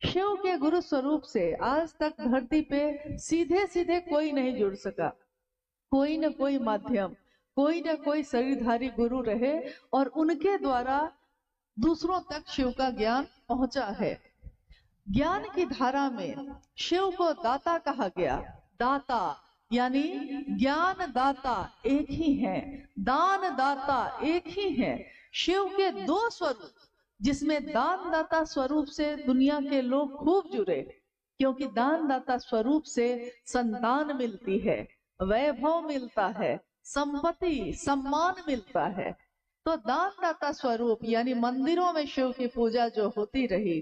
S3: शिव के गुरु स्वरूप से आज तक धरती पे सीधे सीधे कोई नहीं जुड़ सका। कोई न कोई माध्यम, कोई न कोई शरीरधारी गुरु रहे और उनके द्वारा दूसरों तक शिव का ज्ञान पहुंचा है। ज्ञान की धारा में शिव को दाता कहा गया। दाता यानी ज्ञान दाता एक ही है, दान दाता एक ही है। शिव के दो स्वरूप, जिसमें दान दाता स्वरूप से दुनिया के लोग खूब जुड़े, क्योंकि दान दाता स्वरूप से संतान मिलती है, वैभव मिलता है, संपत्ति सम्मान मिलता है। तो दान दाता स्वरूप यानी मंदिरों में शिव की पूजा जो होती रही,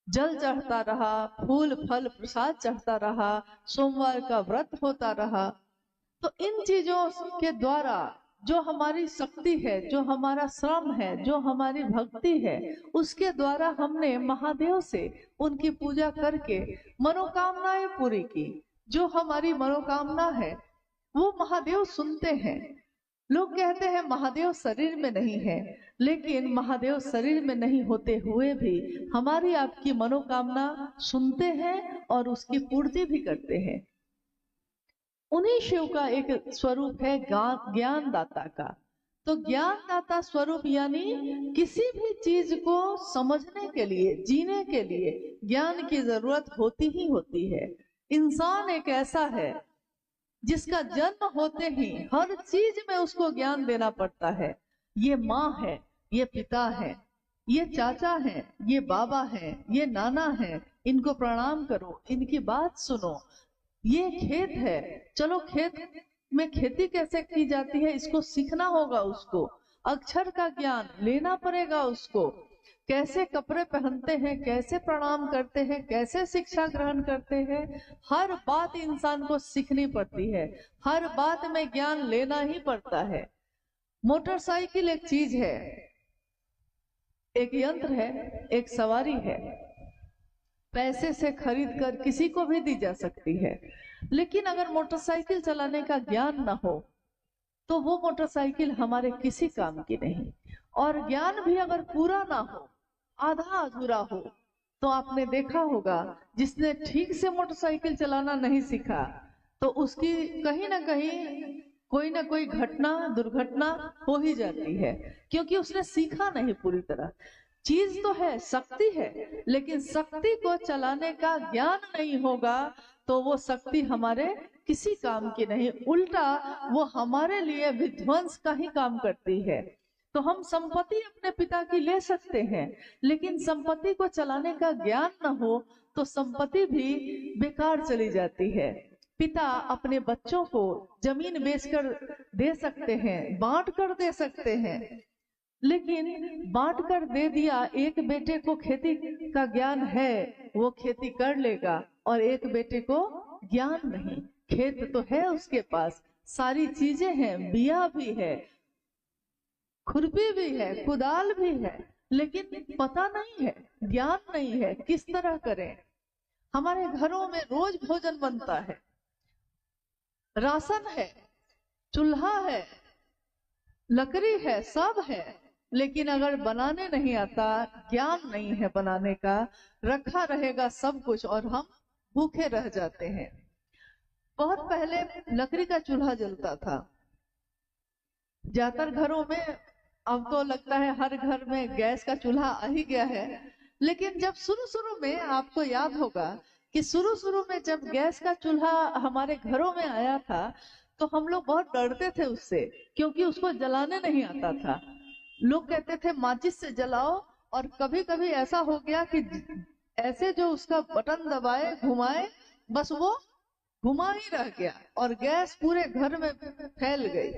S3: जल चढ़ता रहा, फूल फल प्रसाद चढ़ता रहा, सोमवार का व्रत होता रहा, तो इन चीजों के द्वारा जो हमारी शक्ति है, जो हमारा श्रम है, जो हमारी भक्ति है, उसके द्वारा हमने महादेव से उनकी पूजा करके मनोकामनाएं पूरी की। जो हमारी मनोकामना है वो महादेव सुनते हैं। लोग कहते हैं महादेव शरीर में नहीं है, लेकिन महादेव शरीर में नहीं होते हुए भी हमारी आपकी मनोकामना सुनते हैं और उसकी पूर्ति भी करते हैं। उन्हीं शिव का एक स्वरूप है ज्ञान दाता का। तो ज्ञान दाता स्वरूप यानी किसी भी चीज को समझने के लिए, जीने के लिए ज्ञान की जरूरत होती ही होती है। इंसान एक ऐसा है जिसका जन्म होते ही हर चीज में उसको ज्ञान देना पड़ता है। ये माँ है, ये पिता है, ये चाचा है, ये बाबा है, ये नाना है, इनको प्रणाम करो, इनकी बात सुनो। ये खेत है, चलो खेत में खेती कैसे की जाती है इसको सीखना होगा, उसको अक्षर का ज्ञान लेना पड़ेगा, उसको कैसे कपड़े पहनते हैं, कैसे प्रणाम करते हैं, कैसे शिक्षा ग्रहण करते हैं, हर बात इंसान को सीखनी पड़ती है, हर बात में ज्ञान लेना ही पड़ता है। मोटरसाइकिल एक चीज है, एक यंत्र है, एक सवारी है, पैसे से खरीद कर किसी को भी दी जा सकती है। लेकिन अगर मोटरसाइकिल चलाने का ज्ञान ना हो तो वो मोटरसाइकिल हमारे किसी काम की नहीं। और ज्ञान भी अगर पूरा ना हो, आधा अधूरा हो, तो आपने देखा होगा जिसने ठीक से मोटरसाइकिल चलाना नहीं सीखा तो उसकी कहीं ना कहीं कोई ना कोई घटना, दुर्घटना हो ही जाती है, क्योंकि उसने सीखा नहीं पूरी तरह। चीज तो है, शक्ति है, लेकिन शक्ति को चलाने का ज्ञान नहीं होगा तो वो शक्ति हमारे किसी काम की नहीं, उल्टा वो हमारे लिए विध्वंस का ही काम करती है। तो हम संपत्ति अपने पिता की ले सकते हैं, लेकिन संपत्ति को चलाने का ज्ञान न हो तो संपत्ति भी बेकार चली जाती है। पिता अपने बच्चों को जमीन बेचकर दे सकते हैं, बांट कर दे सकते हैं, लेकिन बांट कर दे दिया, एक बेटे को खेती का ज्ञान है वो खेती कर लेगा और एक बेटे को ज्ञान नहीं। खेत तो है उसके पास, सारी चीजें हैं, बिया भी है, खुरपी भी है, कुदाल भी है, लेकिन पता नहीं है, ज्ञान नहीं है किस तरह करें। हमारे घरों में रोज भोजन बनता है, राशन है, चूल्हा है, लकड़ी है, सब है, लेकिन अगर बनाने नहीं आता, ज्ञान नहीं है बनाने का, रखा रहेगा सब कुछ और हम भूखे रह जाते हैं। बहुत पहले लकड़ी का चूल्हा जलता था, ज्यादातर घरों में, अब तो लगता है हर घर में गैस का चूल्हा आ ही गया है, लेकिन जब शुरू में आपको याद होगा कि शुरू में जब गैस का चूल्हा हमारे घरों में आया था तो हम लोग बहुत डरते थे उससे, क्योंकि उसको जलाने नहीं आता था। लोग कहते थे माचिस से जलाओ, और कभी कभी ऐसा हो गया कि ऐसे जो उसका बटन दबाए घुमाए, बस वो घुमा ही रह गया और गैस पूरे घर में फैल गई।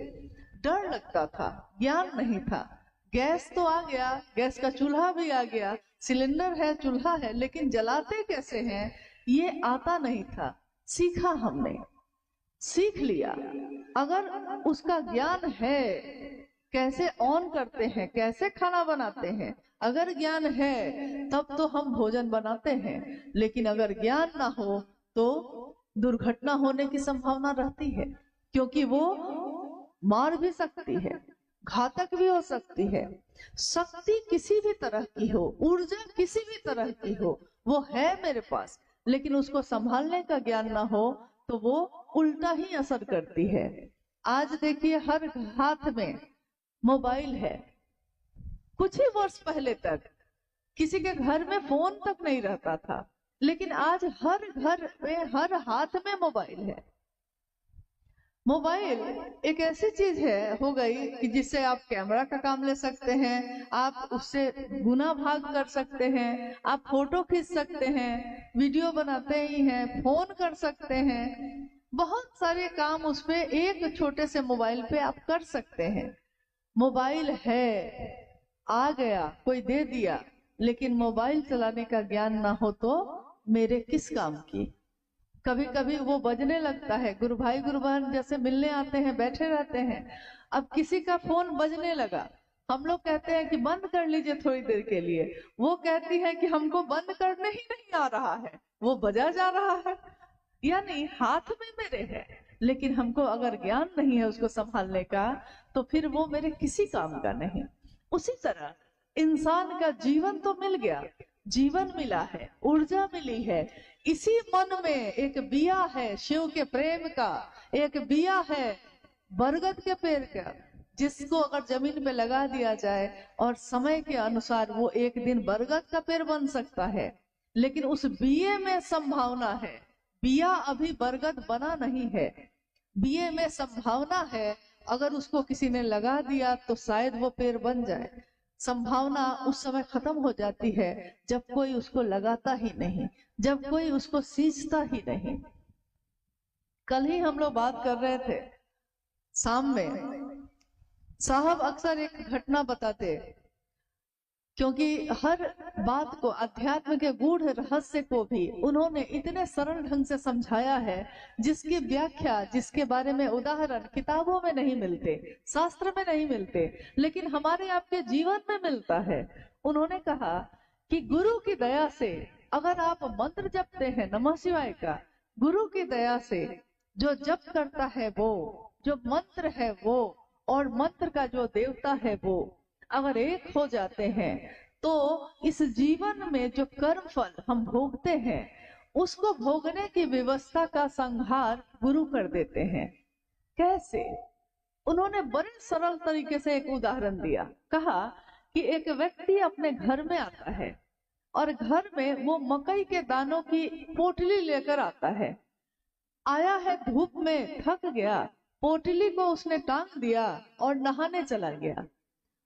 S3: डर लगता था, ज्ञान नहीं था। गैस तो आ गया, गैस का चूल्हा भी आ गया, सिलेंडर है, चूल्हा है, लेकिन जलाते कैसे हैं ये आता नहीं था। सीखा हमने, सीख लिया। अगर उसका ज्ञान है, कैसे ऑन करते हैं, कैसे खाना बनाते हैं, अगर ज्ञान है तब तो हम भोजन बनाते हैं, लेकिन अगर ज्ञान ना हो तो दुर्घटना होने की संभावना रहती है, क्योंकि वो मार भी सकती है, घातक भी हो सकती है। शक्ति किसी भी तरह की हो, ऊर्जा किसी भी तरह की हो, वो है मेरे पास, लेकिन उसको संभालने का ज्ञान ना हो तो वो उल्टा ही असर करती है। आज देखिए हर हाथ में मोबाइल है। कुछ ही वर्ष पहले तक किसी के घर में फोन तक नहीं रहता था, लेकिन आज हर घर में, हर हाथ में मोबाइल है। मोबाइल एक ऐसी चीज है हो गई कि जिससे आप कैमरा का काम ले सकते हैं, आप उससे गुना भाग कर सकते हैं, आप फोटो खींच सकते हैं, वीडियो बनाते ही हैं, फोन कर सकते हैं, बहुत सारे काम उस पे एक छोटे से मोबाइल पे आप कर सकते हैं। मोबाइल है, आ गया, कोई दे दिया, लेकिन मोबाइल चलाने का ज्ञान ना हो तो मेरे किस काम की। कभी कभी वो बजने लगता है, गुरु भाई गुरु बहन जैसे मिलने आते हैं, बैठे रहते हैं, अब किसी का फोन बजने लगा, हम लोग कहते हैं कि बंद कर लीजिए थोड़ी देर के लिए, वो कहती है कि हमको बंद करने ही नहीं आ रहा है, वो बजा जा रहा है, यानी हाथ में मेरे है, लेकिन हमको अगर ज्ञान नहीं है उसको संभालने का तो फिर वो मेरे किसी काम का नहीं। उसी तरह इंसान का जीवन तो मिल गया, जीवन मिला है, ऊर्जा मिली है, इसी मन में एक बिया है शिव के प्रेम का, एक बिया है बरगद के पेड़ का, जिसको अगर जमीन पे लगा दिया जाए और समय के अनुसार वो एक दिन बरगद का पेड़ बन सकता है। लेकिन उस बिये में संभावना है, बिया अभी बरगद बना नहीं है, बिये में संभावना है, अगर उसको किसी ने लगा दिया तो शायद वो पेड़ बन जाए। संभावना उस समय खत्म हो जाती है जब कोई उसको लगाता ही नहीं, जब कोई उसको सींचता ही नहीं। कल ही हम लोग बात कर रहे थे शाम में, साहब अक्सर एक घटना बताते, क्योंकि हर बात को, अध्यात्म के गूढ़ रहस्य को भी उन्होंने इतने सरल ढंग से समझाया है जिसकी व्याख्या, जिसके बारे में उदाहरण किताबों में नहीं मिलते, शास्त्र में नहीं मिलते, लेकिन हमारे आपके जीवन में मिलता है। उन्होंने कहा कि गुरु की दया से अगर आप मंत्र जपते हैं नमः शिवाय का, गुरु की दया से जो जप करता है वो, जो मंत्र है वो, और मंत्र का जो देवता है वो अगर एक हो जाते हैं तो इस जीवन में जो कर्म फल हम भोगते हैं उसको भोगने की व्यवस्था का संहार गुरु कर देते हैं। कैसे? उन्होंने बड़े सरल तरीके से एक उदाहरण दिया। कहा कि एक व्यक्ति अपने घर में आता है और घर में वो मकई के दानों की पोटली लेकर आता है। आया है धूप में, थक गया, पोटली को उसने टांग दिया और नहाने चला गया।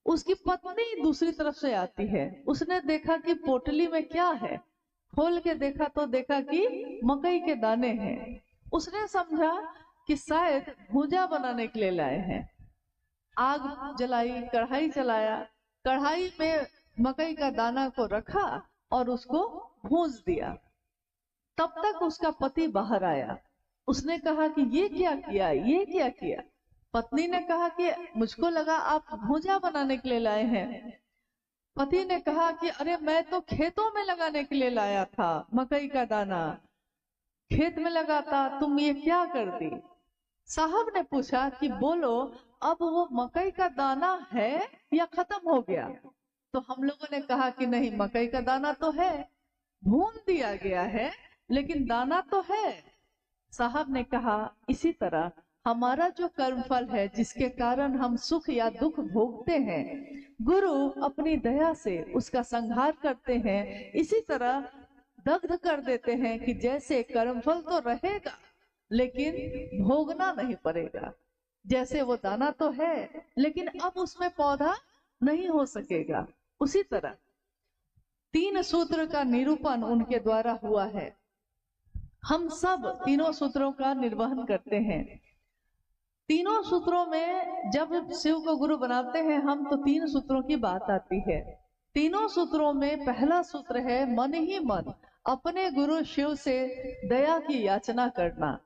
S3: उसकी पत्नी दूसरी तरफ से आती है। उसने देखा कि पोटली में क्या है, खोल के देखा तो देखा कि मकई के दाने हैं। उसने समझा कि शायद भूजा बनाने के लिए लाए हैं। आग जलाई, कढ़ाई चलाया, कढ़ाई में मकई का दाना को रखा और उसको भूंज दिया। तब तक उसका पति बाहर आया। उसने कहा कि ये क्या किया, ये क्या किया? पत्नी ने कहा कि मुझको लगा आप भूजा बनाने के लिए लाए हैं। पति ने कहा कि अरे मैं तो खेतों में लगाने के लिए लाया था, मकई का दाना खेत में लगाता, तुम ये क्या कर दी? साहब ने पूछा कि बोलो अब वो मकई का दाना है या खत्म हो गया? तो हम लोगों ने कहा कि नहीं, मकई का दाना तो है, भून दिया गया है लेकिन दाना तो है। साहब ने कहा इसी तरह हमारा जो कर्मफल है, जिसके कारण हम सुख या दुख भोगते हैं, गुरु अपनी दया से उसका संहार करते हैं। इसी तरह दग्ध कर देते हैं कि जैसे कर्मफल तो रहेगा लेकिन भोगना नहीं पड़ेगा। जैसे वो दाना तो है लेकिन अब उसमें पौधा नहीं हो सकेगा। उसी तरह 3 सूत्र का निरूपण उनके द्वारा हुआ है। हम सब तीनों सूत्रों का निर्वहन करते हैं। तीनों सूत्रों में जब शिव को गुरु बनाते हैं हम, तो 3 सूत्रों की बात आती है। तीनों सूत्रों में पहला सूत्र है मन ही मन अपने गुरु शिव से दया की याचना करना।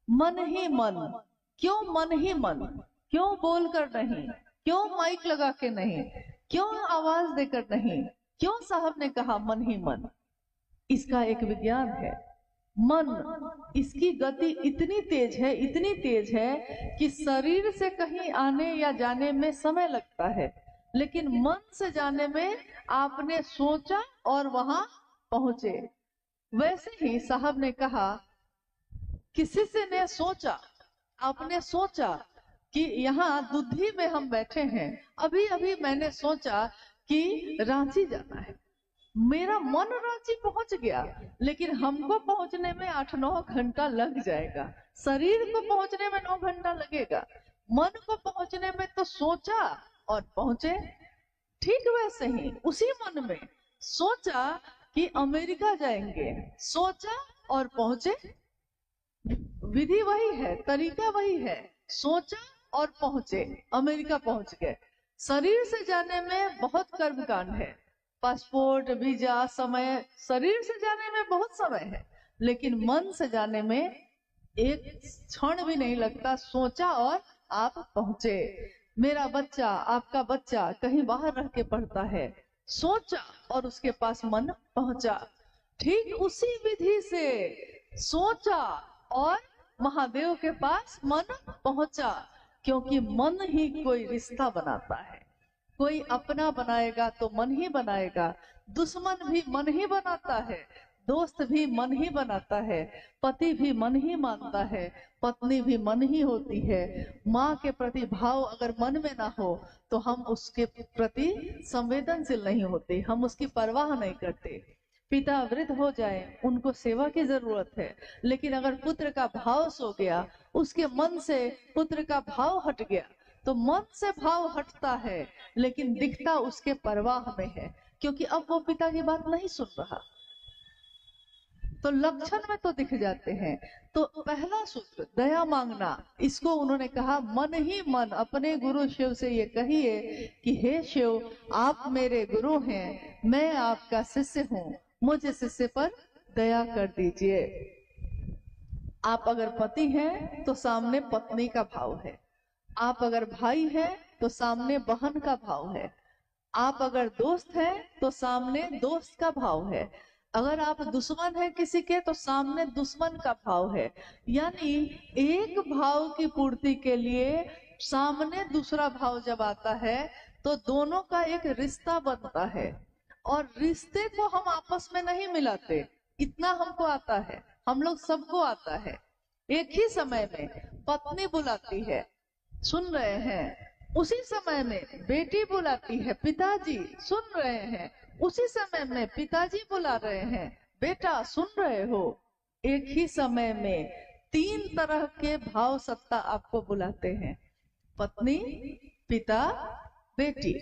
S3: मन ही मन, क्यों मन ही मन? क्यों बोलकर नहीं? क्यों माइक लगा के नहीं? क्यों आवाज देकर नहीं? क्यों साहब ने कहा मन ही मन? इसका एक विज्ञान है। मन, इसकी गति इतनी तेज है, इतनी तेज है कि शरीर से कहीं आने या जाने में समय लगता है, लेकिन मन से जाने में आपने सोचा और वहां पहुंचे। वैसे ही साहब ने कहा किसी से ने सोचा, आपने सोचा कि यहाँ दुधी में हम बैठे हैं, अभी अभी मैंने सोचा कि रांची जाना है, मेरा मन रांची पहुंच गया, लेकिन हमको पहुंचने में 8-9 घंटा लग जाएगा। शरीर को पहुंचने में 9 घंटा लगेगा, मन को पहुंचने में तो सोचा और पहुंचे। ठीक वैसे ही उसी मन में सोचा कि अमेरिका जाएंगे, सोचा और पहुंचे। विधि वही है, तरीका वही है, सोचा और पहुंचे, अमेरिका पहुंच गए। शरीर से जाने में बहुत कर्मकांड है, पासपोर्ट, वीजा, समय, शरीर से जाने में बहुत समय है, लेकिन मन से जाने में एक क्षण भी नहीं लगता। सोचा और आप पहुंचे। मेरा बच्चा, आपका बच्चा कहीं बाहर रह के पढ़ता है, सोचा और उसके पास मन पहुंचा। ठीक उसी विधि से सोचा और महादेव के पास मन पहुंचा, क्योंकि मन ही कोई रिश्ता बनाता है। कोई अपना बनाएगा तो मन ही बनाएगा, दुश्मन भी मन ही बनाता है, दोस्त भी मन ही बनाता है, पति भी मन ही मानता है, पत्नी भी मन ही होती है। माँ के प्रति भाव अगर मन में ना हो तो हम उसके प्रति संवेदनशील नहीं होते, हम उसकी परवाह नहीं करते। पिता वृद्ध हो जाए, उनको सेवा की जरूरत है, लेकिन अगर पुत्र का भाव सो गया, उसके मन से पुत्र का भाव हट गया, तो मन से भाव हटता है लेकिन दिखता उसके परवाह में है, क्योंकि अब वो पिता की बात नहीं सुन रहा, तो लक्षण में तो दिख जाते हैं। तो पहला सूत्र दया मांगना, इसको उन्होंने कहा मन ही मन अपने गुरु शिव से ये कहिए कि हे शिव, आप मेरे गुरु हैं, मैं आपका शिष्य हूँ, मुझे शिष्य पर दया कर दीजिए। आप अगर पति हैं तो सामने पत्नी का भाव है, आप अगर भाई हैं तो सामने बहन का भाव है, आप अगर दोस्त हैं तो सामने दोस्त का भाव है, अगर आप दुश्मन हैं किसी के तो सामने दुश्मन का भाव है। यानी एक भाव की पूर्ति के लिए सामने दूसरा भाव जब आता है तो दोनों का एक रिश्ता बनता है, और रिश्ते को हम आपस में नहीं मिलाते, इतना हमको आता है, हम लोग सबको आता है। एक ही समय में पत्नी बुलाती है, सुन रहे हैं, उसी समय में बेटी बुलाती है, पिताजी सुन रहे हैं, उसी समय में पिताजी बुला रहे हैं, बेटा सुन रहे हो। एक ही समय में 3 तरह के भाव सत्ता आपको बुलाते हैं, पत्नी, पिता बेटी,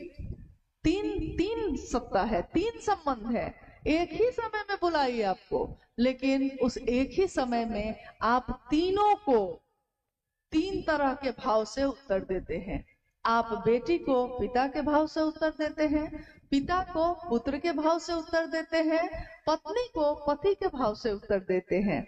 S3: तीन सत्ता है, तीन संबंध है, एक ही समय में बुलाई आपको, लेकिन उस एक ही समय में आप तीनों को तीन तरह के भाव से उत्तर देते हैं। आप बेटी को पिता के भाव से उत्तर देते हैं, पिता को पुत्र के भाव से उत्तर देते हैं, पत्नी को पति के भाव से उत्तर देते हैं।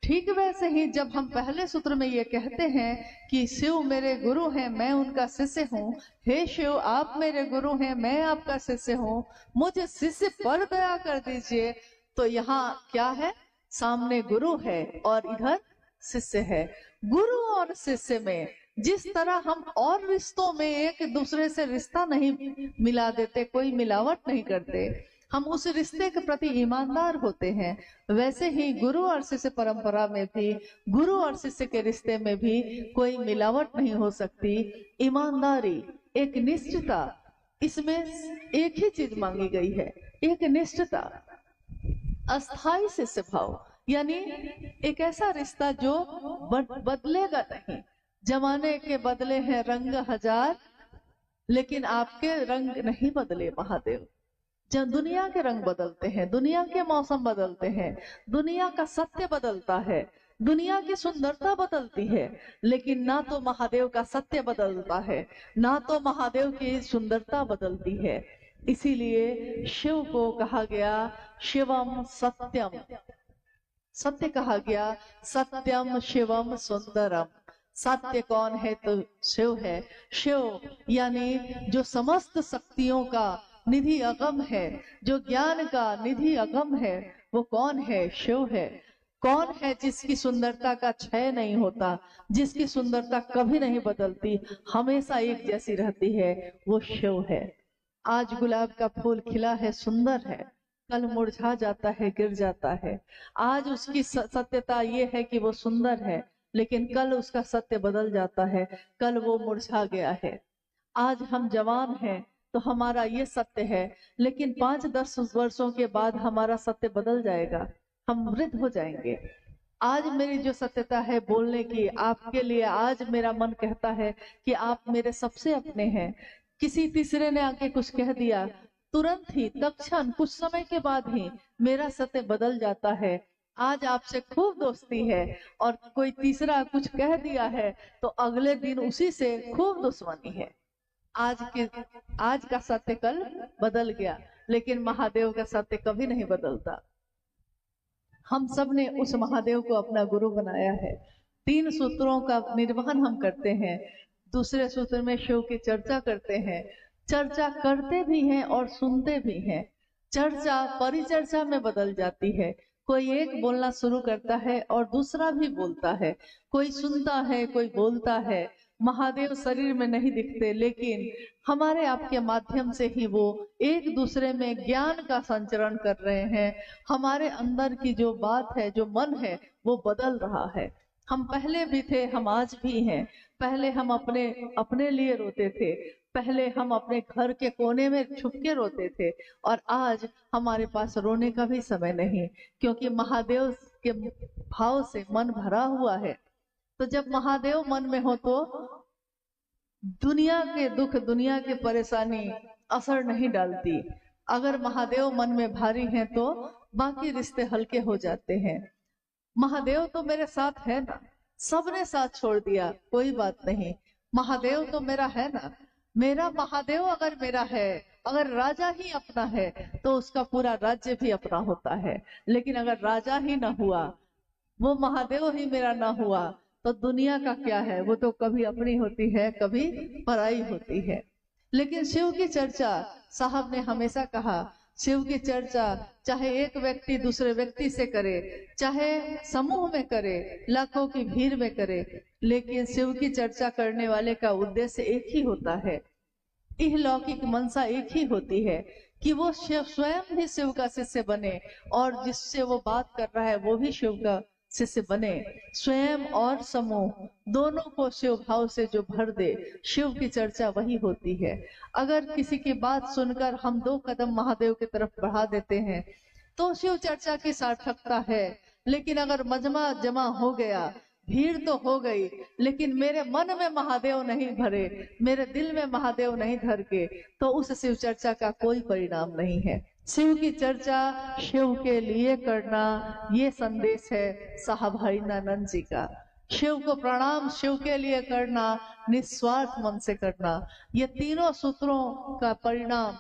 S3: ठीक वैसे ही जब हम पहले सूत्र में ये कहते हैं कि शिव मेरे गुरु हैं, मैं उनका शिष्य हूँ, हे शिव आप मेरे गुरु हैं, मैं आपका शिष्य हूँ, मुझे शिष्य पर दया कर दीजिए, तो यहाँ क्या है, सामने गुरु है और इधर शिष्य है। गुरु और शिष्य में जिस तरह हम और रिश्तों में एक दूसरे से रिश्ता नहीं मिला देते, कोई मिलावट नहीं करते, हम उस रिश्ते के प्रति ईमानदार होते हैं, वैसे ही गुरु और शिष्य परंपरा में भी, गुरु और शिष्य के रिश्ते में भी कोई मिलावट नहीं हो सकती। ईमानदारी, एक निष्ठता, इसमें एक ही चीज मांगी गई है, एक निष्ठता, अस्थाई शिष्य भाव, यानी एक ऐसा रिश्ता जो बदलेगा नहीं। जमाने के बदले हैं रंग हजार, लेकिन आपके रंग नहीं बदले महादेव। जब दुनिया के रंग बदलते हैं, दुनिया के मौसम बदलते हैं, दुनिया का सत्य बदलता है, दुनिया की सुंदरता बदलती है, लेकिन ना तो महादेव का सत्य बदलता है, ना तो महादेव की सुंदरता बदलती है। इसीलिए शिव को कहा गया शिवम सत्यम, सत्य कहा गया, सत्यम शिवम सुंदरम। सत्य कौन है तो शिव है। शिव यानी जो समस्त शक्तियों का निधि अगम है, जो ज्ञान का निधि अगम है, वो कौन है, शिव है। कौन है जिसकी सुंदरता का क्षय नहीं होता, जिसकी सुंदरता कभी नहीं बदलती, हमेशा एक जैसी रहती है, वो शिव है। आज गुलाब का फूल खिला है, सुंदर है, कल मुरझा जाता है, गिर जाता है। आज उसकी सत्यता ये है कि वो सुंदर है, लेकिन कल उसका सत्य बदल जाता है, कल वो मुरझा गया है। आज हम जवान हैं तो हमारा ये सत्य है, लेकिन 5-10 वर्षों के बाद हमारा सत्य बदल जाएगा, हम वृद्ध हो जाएंगे। आज मेरी जो सत्यता है बोलने की आपके लिए, आज मेरा मन कहता है कि आप मेरे सबसे अपने हैं। किसी तीसरे ने आके कुछ कह दिया, तुरंत ही तत्क्षण कुछ समय के बाद ही मेरा सत्य बदल जाता है। आज आपसे खूब दोस्ती है और कोई तीसरा कुछ कह दिया है तो अगले दिन उसी से खूब दुश्मनी है। आज का सत्य कल बदल गया, लेकिन महादेव का सत्य कभी नहीं बदलता। हम सब ने उस महादेव को अपना गुरु बनाया है। 3 सूत्रों का निर्वहन हम करते हैं। दूसरे सूत्र में शिव की चर्चा करते हैं, चर्चा करते भी हैं और सुनते भी हैं। चर्चा परिचर्चा में बदल जाती है, कोई एक बोलना शुरू करता है और दूसरा भी बोलता है, कोई सुनता है, कोई बोलता है। महादेव शरीर में नहीं दिखते, लेकिन हमारे आपके माध्यम से ही वो एक दूसरे में ज्ञान का संचरण कर रहे हैं। हमारे अंदर की जो बात है, जो मन है, वो बदल रहा है। हम पहले भी थे, हम आज भी हैं। पहले हम अपने लिए रोते थे, पहले हम अपने घर के कोने में छुप के रोते थे, और आज हमारे पास रोने का भी समय नहीं, क्योंकि महादेव के भाव से मन भरा हुआ है। तो जब महादेव मन में हो तो दुनिया के दुख, दुनिया की परेशानी असर नहीं डालती। अगर महादेव मन में भारी हैं तो बाकी रिश्ते हल्के हो जाते हैं। महादेव तो मेरे साथ है ना, सबने साथ छोड़ दिया, कोई बात नहीं, महादेव तो मेरा है ना। मेरा महादेव अगर मेरा है, अगर राजा ही अपना है तो उसका पूरा राज्य भी अपना होता है। लेकिन अगर राजा ही ना हुआ, वो महादेव ही मेरा ना हुआ, तो दुनिया का क्या है, वो तो कभी अपनी होती है, कभी पराई होती है। लेकिन शिव की चर्चा, साहब ने हमेशा कहा, शिव की चर्चा चाहे एक व्यक्ति दूसरे व्यक्ति से करे, चाहे समूह में करे, लाखों की भीड़ में करे, लेकिन शिव की चर्चा करने वाले का उद्देश्य एक ही होता है। इहलौकिक मनसा एक ही होती है कि वो स्वयं भी शिव का शिष्य बने, और जिससे वो बात कर रहा है वो भी शिव का शिष्य बने। स्वयं और समूह दोनों को शिव भाव से जो भर दे, शिव की चर्चा वही होती है। अगर किसी की बात सुनकर हम 2 कदम महादेव की तरफ बढ़ा देते हैं तो शिव चर्चा की सार्थकता है। लेकिन अगर मजमा जमा हो गया, भीड़ तो हो गई, लेकिन मेरे मन में महादेव नहीं भरे, मेरे दिल में महादेव नहीं धर के, तो उस शिव चर्चा का कोई परिणाम नहीं है। शिव की चर्चा शिव के लिए करना, ये संदेश है साहब हरिनानंद जी का। शिव को प्रणाम, शिव के लिए करना, निस्वार्थ मन से करना, ये तीनों सूत्रों का परिणाम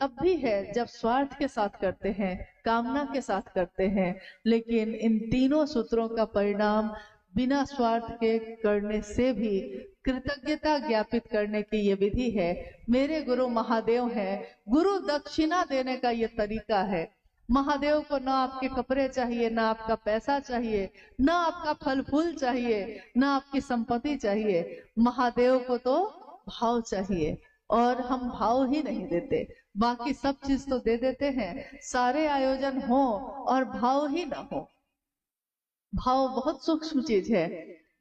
S3: तब भी है जब स्वार्थ के साथ करते हैं, कामना के साथ करते हैं। लेकिन इन तीनों सूत्रों का परिणाम बिना स्वार्थ के करने से भी कृतज्ञता ज्ञापित करने की ये विधि है। मेरे गुरु महादेव हैं, गुरु दक्षिणा देने का ये तरीका है। महादेव को ना आपके कपड़े चाहिए, ना आपका पैसा चाहिए, ना आपका फल फूल चाहिए, ना आपकी संपत्ति चाहिए। महादेव को तो भाव चाहिए, और हम भाव ही नहीं देते, बाकी सब चीज तो दे देते हैं। सारे आयोजन हो और भाव ही ना हो। भाव बहुत सूक्ष्म चीज है।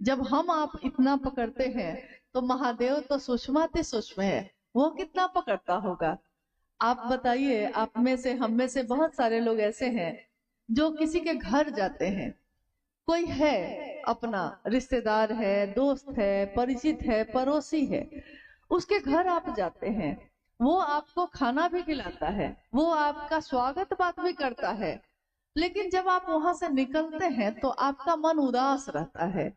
S3: जब हम आप इतना पकड़ते हैं तो महादेव तो सूक्ष्माति सूक्ष्म है, वो कितना पकड़ता होगा। आप बताइए, आप में से, हम में से बहुत सारे लोग ऐसे हैं जो किसी के घर जाते हैं, कोई है अपना रिश्तेदार है, दोस्त है, परिचित है, पड़ोसी है, उसके घर आप जाते हैं, वो आपको खाना भी खिलाता है, वो आपका स्वागत बात भी करता है, लेकिन जब आप वहां से निकलते हैं तो आपका मन उदास रहता है।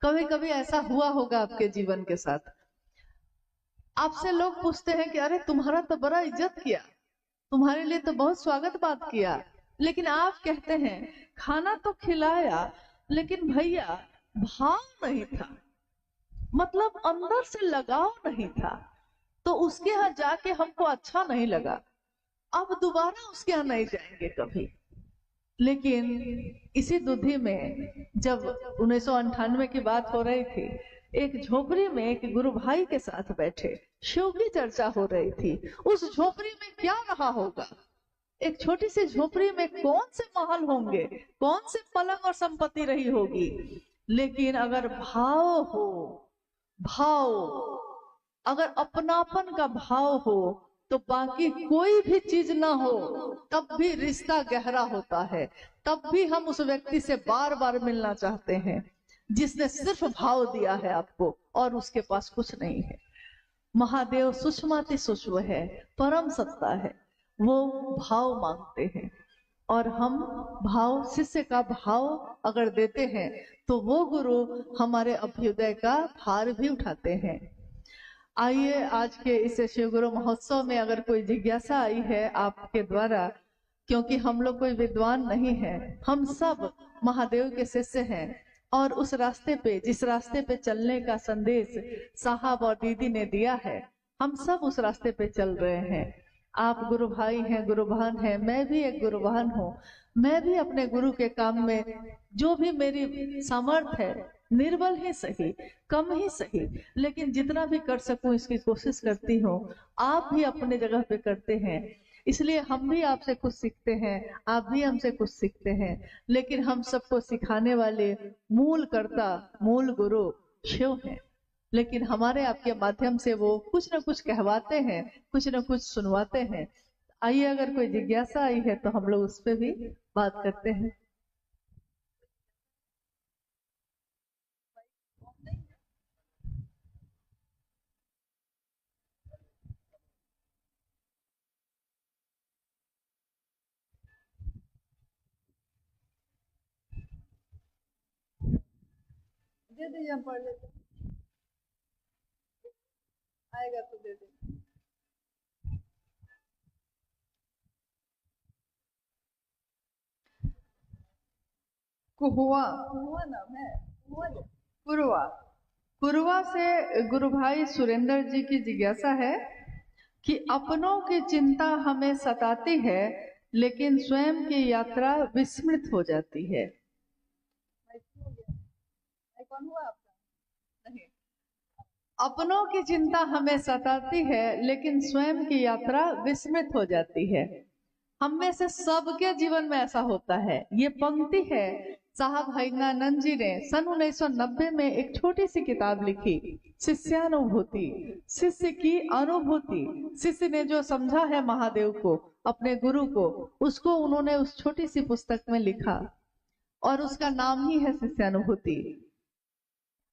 S3: कभी कभी ऐसा हुआ होगा आपके जीवन के साथ। आपसे लोग पूछते हैं कि अरे तुम्हारा तो बड़ा इज्जत किया, तुम्हारे लिए तो बहुत स्वागत बात किया, लेकिन आप कहते हैं खाना तो खिलाया, लेकिन भैया भाव नहीं था, मतलब अंदर से लगाव नहीं था, तो उसके यहाँ जाके हमको अच्छा नहीं लगा, अब दोबारा उसके यहाँ नहीं जाएंगे कभी। लेकिन इसी दुधि में जब 1998 की बात हो रही थी, एक झोपड़ी में एक गुरु भाई के साथ बैठे शिव की चर्चा हो रही थी। उस झोपड़ी में क्या रहा होगा? एक छोटी सी झोपड़ी में कौन से महल होंगे, कौन से पलंग और संपत्ति रही होगी, लेकिन अगर भाव हो, भाव, अगर अपनापन का भाव हो, तो बाकी कोई भी चीज ना हो तब भी रिश्ता गहरा होता है, तब भी हम उस व्यक्ति से बार बार मिलना चाहते हैं जिसने सिर्फ भाव दिया है आपको और उसके पास कुछ नहीं है। महादेव सूक्ष्माति सूक्ष्म है, परम सत्ता है, वो भाव मांगते हैं, और हम भाव, शिष्य का भाव अगर देते हैं तो वो गुरु हमारे अभ्युदय का भार भी उठाते हैं। आइए, आज के इस शिव गुरु महोत्सव में अगर कोई जिज्ञासा आई है आपके द्वारा, क्योंकि हम लोग कोई विद्वान नहीं है, हम सब महादेव के शिष्य हैं, और उस रास्ते पे, जिस रास्ते पे चलने का संदेश साहब और दीदी ने दिया है, हम सब उस रास्ते पे चल रहे हैं। आप गुरु भाई हैं, गुरु बहन हैं, मैं भी एक गुरु बहन हूँ। मैं भी अपने गुरु के काम में जो भी मेरी सामर्थ्य है, निर्बल ही सही, कम ही सही, लेकिन जितना भी कर सकूं इसकी कोशिश करती हूँ। आप भी अपने जगह पे करते हैं, इसलिए हम भी आपसे कुछ सीखते हैं, आप भी हमसे कुछ सीखते हैं। लेकिन हम सबको सिखाने वाले मूल कर्ता, मूल गुरु शिव हैं, लेकिन हमारे आपके माध्यम से वो कुछ न कुछ कहवाते हैं, कुछ न कुछ सुनवाते हैं। आइए, अगर कोई जिज्ञासा आई है तो हम लोग उस पर भी बात करते हैं। दे दीजिए, हम पढ़ लेते हैं, आएगा तो दे देंगे। कुहुआ, कुहुआ नाम है, कुरुआ। कुरुआ से गुरु भाई सुरेंद्र जी की जिज्ञासा है कि अपनों की चिंता हमें सताती है, लेकिन स्वयं की यात्रा विस्मृत हो जाती है। कौन हुआ आपका? नहीं। अपनों की चिंता हमें सताती है, लेकिन स्वयं की यात्रा विस्मृत हो जाती है। हम में से सबके जीवन में ऐसा होता है। ये पंक्ति है साहब हरिनानंद जी ने सन 1990 में एक छोटी सी किताब लिखी, शिष्यानुभूति, शिष्य की अनुभूति। शिष्य ने जो समझा है महादेव को, अपने गुरु को, उसको उन्होंने उस छोटी सी पुस्तक में लिखा, और उसका नाम ही है शिष्यानुभूति।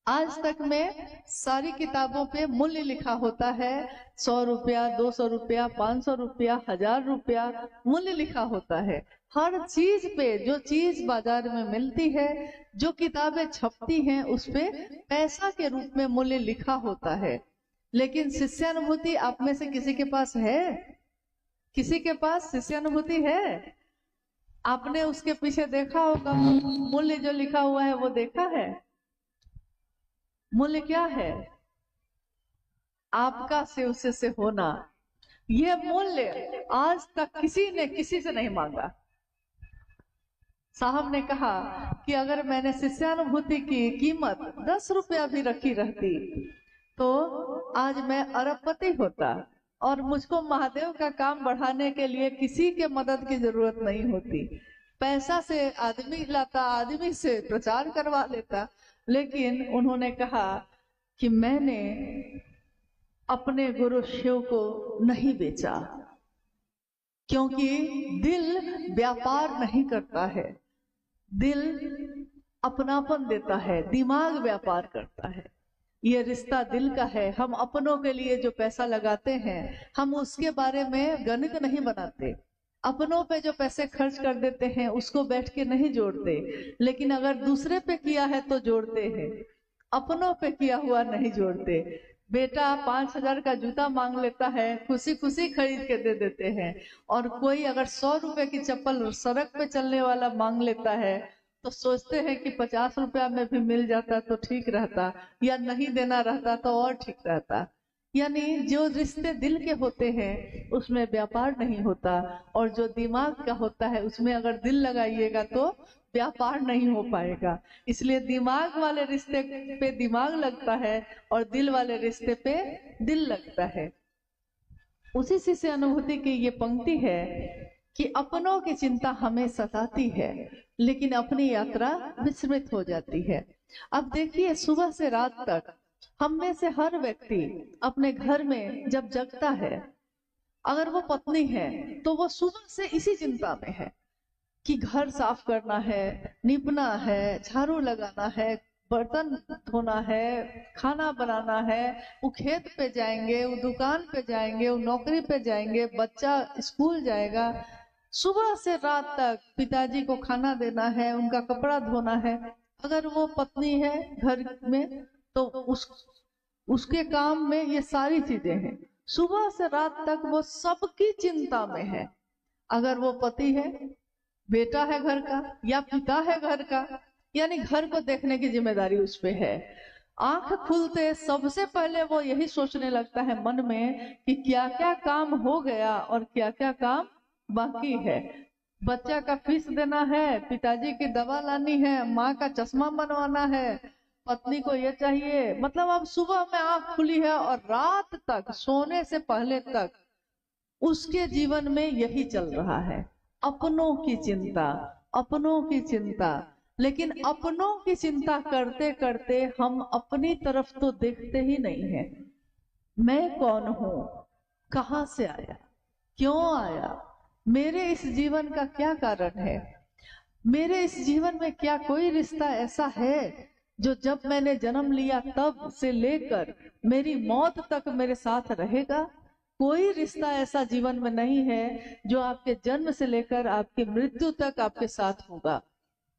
S3: आज तक में सारी किताबों पे मूल्य लिखा होता है, 100 रुपया, 200 रुपया, 500 रुपया, 1000 रुपया मूल्य लिखा होता है। हर चीज पे, जो चीज बाजार में मिलती है, जो किताबें छपती हैं, उस पे पैसा के रूप में मूल्य लिखा होता है। लेकिन शिष्यानुभूति आप में से किसी के पास है? किसी के पास शिष्यानुभूति है? आपने उसके पीछे देखा होगा, मूल्य जो लिखा हुआ है वो देखा है? मूल्य क्या है? आपका से उससे होना। यह मूल्य आज तक किसी ने किसी से नहीं मांगा। साहब ने कहा कि अगर मैंने शिष्यानुभूति की कीमत 10 रुपया भी रखी रहती तो आज मैं अरबपति होता, और मुझको महादेव का काम बढ़ाने के लिए किसी के मदद की जरूरत नहीं होती। पैसा से आदमी लाता, आदमी से प्रचार करवा लेता। लेकिन उन्होंने कहा कि मैंने अपने गुरु शिव को नहीं बेचा, क्योंकि दिल व्यापार नहीं करता है। दिल अपनापन देता है, दिमाग व्यापार करता है। ये रिश्ता दिल का है। हम अपनों के लिए जो पैसा लगाते हैं, हम उसके बारे में गणित नहीं बनाते। अपनों पे जो पैसे खर्च कर देते हैं उसको बैठ के नहीं जोड़ते, लेकिन अगर दूसरे पे किया है तो जोड़ते हैं। अपनों पे किया हुआ नहीं जोड़ते। बेटा 5000 का जूता मांग लेता है, खुशी खुशी खरीद के दे देते हैं, और कोई अगर 100 रुपए की चप्पल सड़क पे चलने वाला मांग लेता है तो सोचते हैं कि 50 रुपया में भी मिल जाता तो ठीक रहता, या नहीं देना रहता तो और ठीक रहता। यानी जो रिश्ते दिल के होते हैं उसमें व्यापार नहीं होता, और जो दिमाग का होता है उसमें अगर दिल लगाइएगा तो व्यापार नहीं हो पाएगा। इसलिए दिमाग वाले रिश्ते पे दिमाग लगता है और दिल वाले रिश्ते पे दिल लगता है। उसी से अनुभूति की ये पंक्ति है कि अपनों की चिंता हमें सताती है, लेकिन अपनी यात्रा विस्मृत हो जाती है। अब देखिए, सुबह से रात तक हम में से हर व्यक्ति अपने घर में जब जगता है, अगर वो पत्नी है तो वो सुबह से इसी चिंता में है कि घर साफ करना है, निपना है, झाड़ू लगाना है, बर्तन धोना है, खाना बनाना है, वो खेत पे जाएंगे, वो दुकान पे जाएंगे, वो नौकरी पे जाएंगे, बच्चा स्कूल जाएगा। सुबह से रात तक पिताजी को खाना देना है, उनका कपड़ा धोना है। अगर वो पत्नी है घर में तो उसके काम में ये सारी चीजें हैं। सुबह से रात तक वो सबकी चिंता में है। अगर वो पति है, बेटा है घर का या पिता है घर का, यानी घर को देखने की जिम्मेदारी उस पे है। आंख खुलते सबसे पहले वो यही सोचने लगता है मन में कि क्या क्या काम हो गया और क्या क्या काम बाकी है। बच्चा का फीस देना है, पिताजी की दवा लानी है, माँ का चश्मा बनवाना है, पत्नी को ये चाहिए। मतलब अब सुबह में आंख खुली है और रात तक सोने से पहले तक उसके जीवन में यही चल रहा है, अपनों की चिंता, अपनों की चिंता। लेकिन अपनों की चिंता करते करते हम अपनी तरफ तो देखते ही नहीं है। मैं कौन हूँ, कहाँ से आया, क्यों आया, मेरे इस जीवन का क्या कारण है, मेरे इस जीवन में क्या कोई रिश्ता ऐसा है जो जब मैंने जन्म लिया तब से लेकर मेरी मौत तक मेरे साथ रहेगा। कोई रिश्ता ऐसा जीवन में नहीं है जो आपके जन्म से लेकर आपकी मृत्यु तक आपके साथ होगा।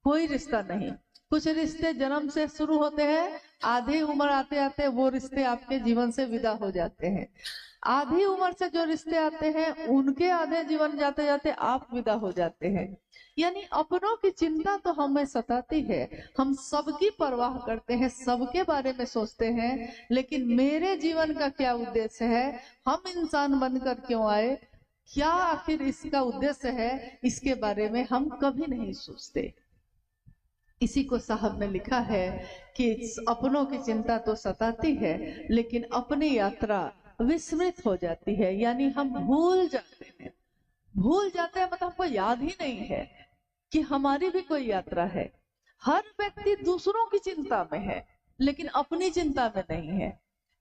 S3: कोई रिश्ता नहीं। कुछ रिश्ते जन्म से शुरू होते हैं, आधी उम्र आते आते वो रिश्ते आपके जीवन से विदा हो जाते हैं। आधी उम्र से जो रिश्ते आते हैं उनके आधे जीवन जाते जाते आप विदा हो जाते हैं। यानी अपनों की चिंता तो हमें सताती है। हम सबकी परवाह करते हैं, सबके बारे में सोचते हैं, लेकिन मेरे जीवन का क्या उद्देश्य है, हम इंसान बनकर क्यों आए, क्या आखिर इसका उद्देश्य है, इसके बारे में हम कभी नहीं सोचते। इसी को साहब ने लिखा है कि अपनों की चिंता तो सताती है लेकिन अपनी यात्रा विस्मृत हो जाती है। यानी हम भूल जाते हैं, भूल जाते हैं मतलब हमको याद ही नहीं है कि हमारी भी कोई यात्रा है। हर व्यक्ति दूसरों की चिंता में है लेकिन अपनी चिंता में नहीं है।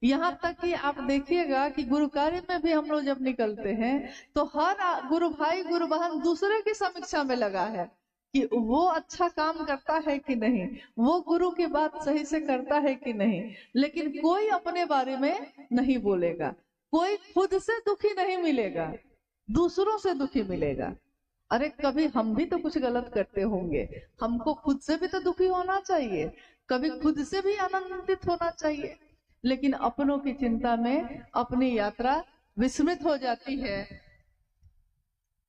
S3: यहाँ तक कि आप देखिएगा कि गुरु कार्य में भी हम लोग जब निकलते हैं तो हर गुरु भाई गुरु बहन दूसरे की समीक्षा में लगा है कि वो अच्छा काम करता है कि नहीं, वो गुरु की बात सही से करता है कि नहीं, लेकिन कोई अपने बारे में नहीं बोलेगा, कोई खुद से दुखी नहीं मिलेगा, दूसरों से दुखी मिलेगा। अरे कभी हम भी तो कुछ गलत करते होंगे, हमको खुद से भी तो दुखी होना चाहिए, कभी खुद से भी आनंदित होना चाहिए, लेकिन अपनों की चिंता में अपनी यात्रा विस्मृत हो जाती है।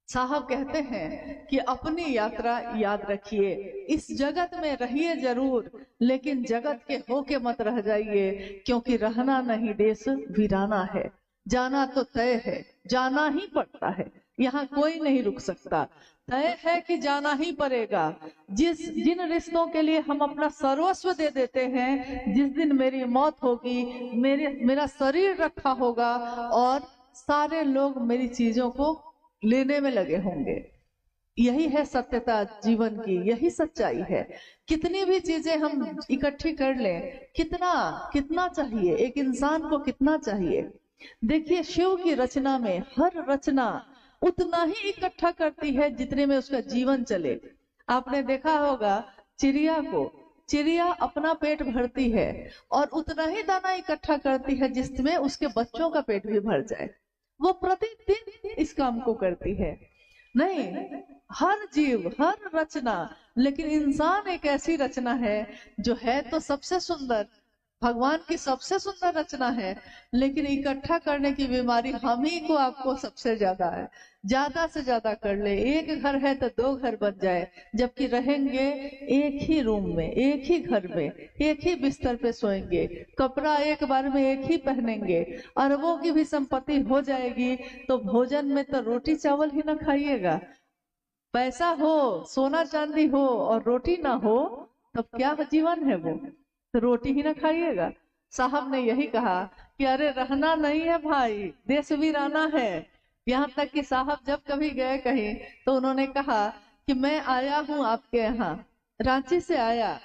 S3: साहब कहते हैं कि अपनी यात्रा याद रखिए, इस जगत में रहिए जरूर, लेकिन जगत के होके मत रह जाइए, क्योंकि रहना नहीं देश वीराना है, जाना तो तय है, जाना ही पड़ता है, यहाँ कोई नहीं रुक सकता, तय है कि जाना ही पड़ेगा। जिन रिश्तों के लिए हम अपना सर्वस्व दे देते हैं, जिस दिन मेरी मौत होगी, मेरा शरीर रखा होगा और सारे लोग मेरी चीजों को लेने में लगे होंगे। यही है सत्यता जीवन की, यही सच्चाई है। कितनी भी चीजें हम इकट्ठी कर लें, कितना चाहिए एक इंसान को, कितना चाहिए। देखिए शिव की रचना में हर रचना उतना ही इकट्ठा करती है जितने में उसका जीवन चले। आपने देखा होगा चिड़िया अपना पेट भरती है और उतना ही दाना इकट्ठा करती है जिसमें उसके बच्चों का पेट भी भर जाए। वो प्रतिदिन इस काम को करती है। नहीं, हर जीव, हर रचना, लेकिन इंसान एक ऐसी रचना है जो है तो सबसे सुंदर, भगवान की सबसे सुंदर रचना है, लेकिन इकट्ठा करने की बीमारी हम ही को, आपको सबसे ज्यादा है। ज्यादा से ज्यादा कर ले, एक घर है तो 2 घर बन जाए, जबकि रहेंगे एक ही रूम में, एक ही घर में, एक ही बिस्तर पे सोएंगे, कपड़ा एक बार में एक ही पहनेंगे, अरबों की भी संपत्ति हो जाएगी, तो भोजन में तो रोटी चावल ही ना खाइएगा। पैसा हो, सोना चांदी हो और रोटी ना हो, तब क्या जीवन है वो? तो रोटी ही ना खाइएगा। साहब ने यही कहा कि अरे रहना नहीं है भाई, देश वीराना है। यहाँ तक कि साहब जब कभी गए कहीं तो उन्होंने कहा कि मैं आया हूँ आपके यहाँ, रांची से आया,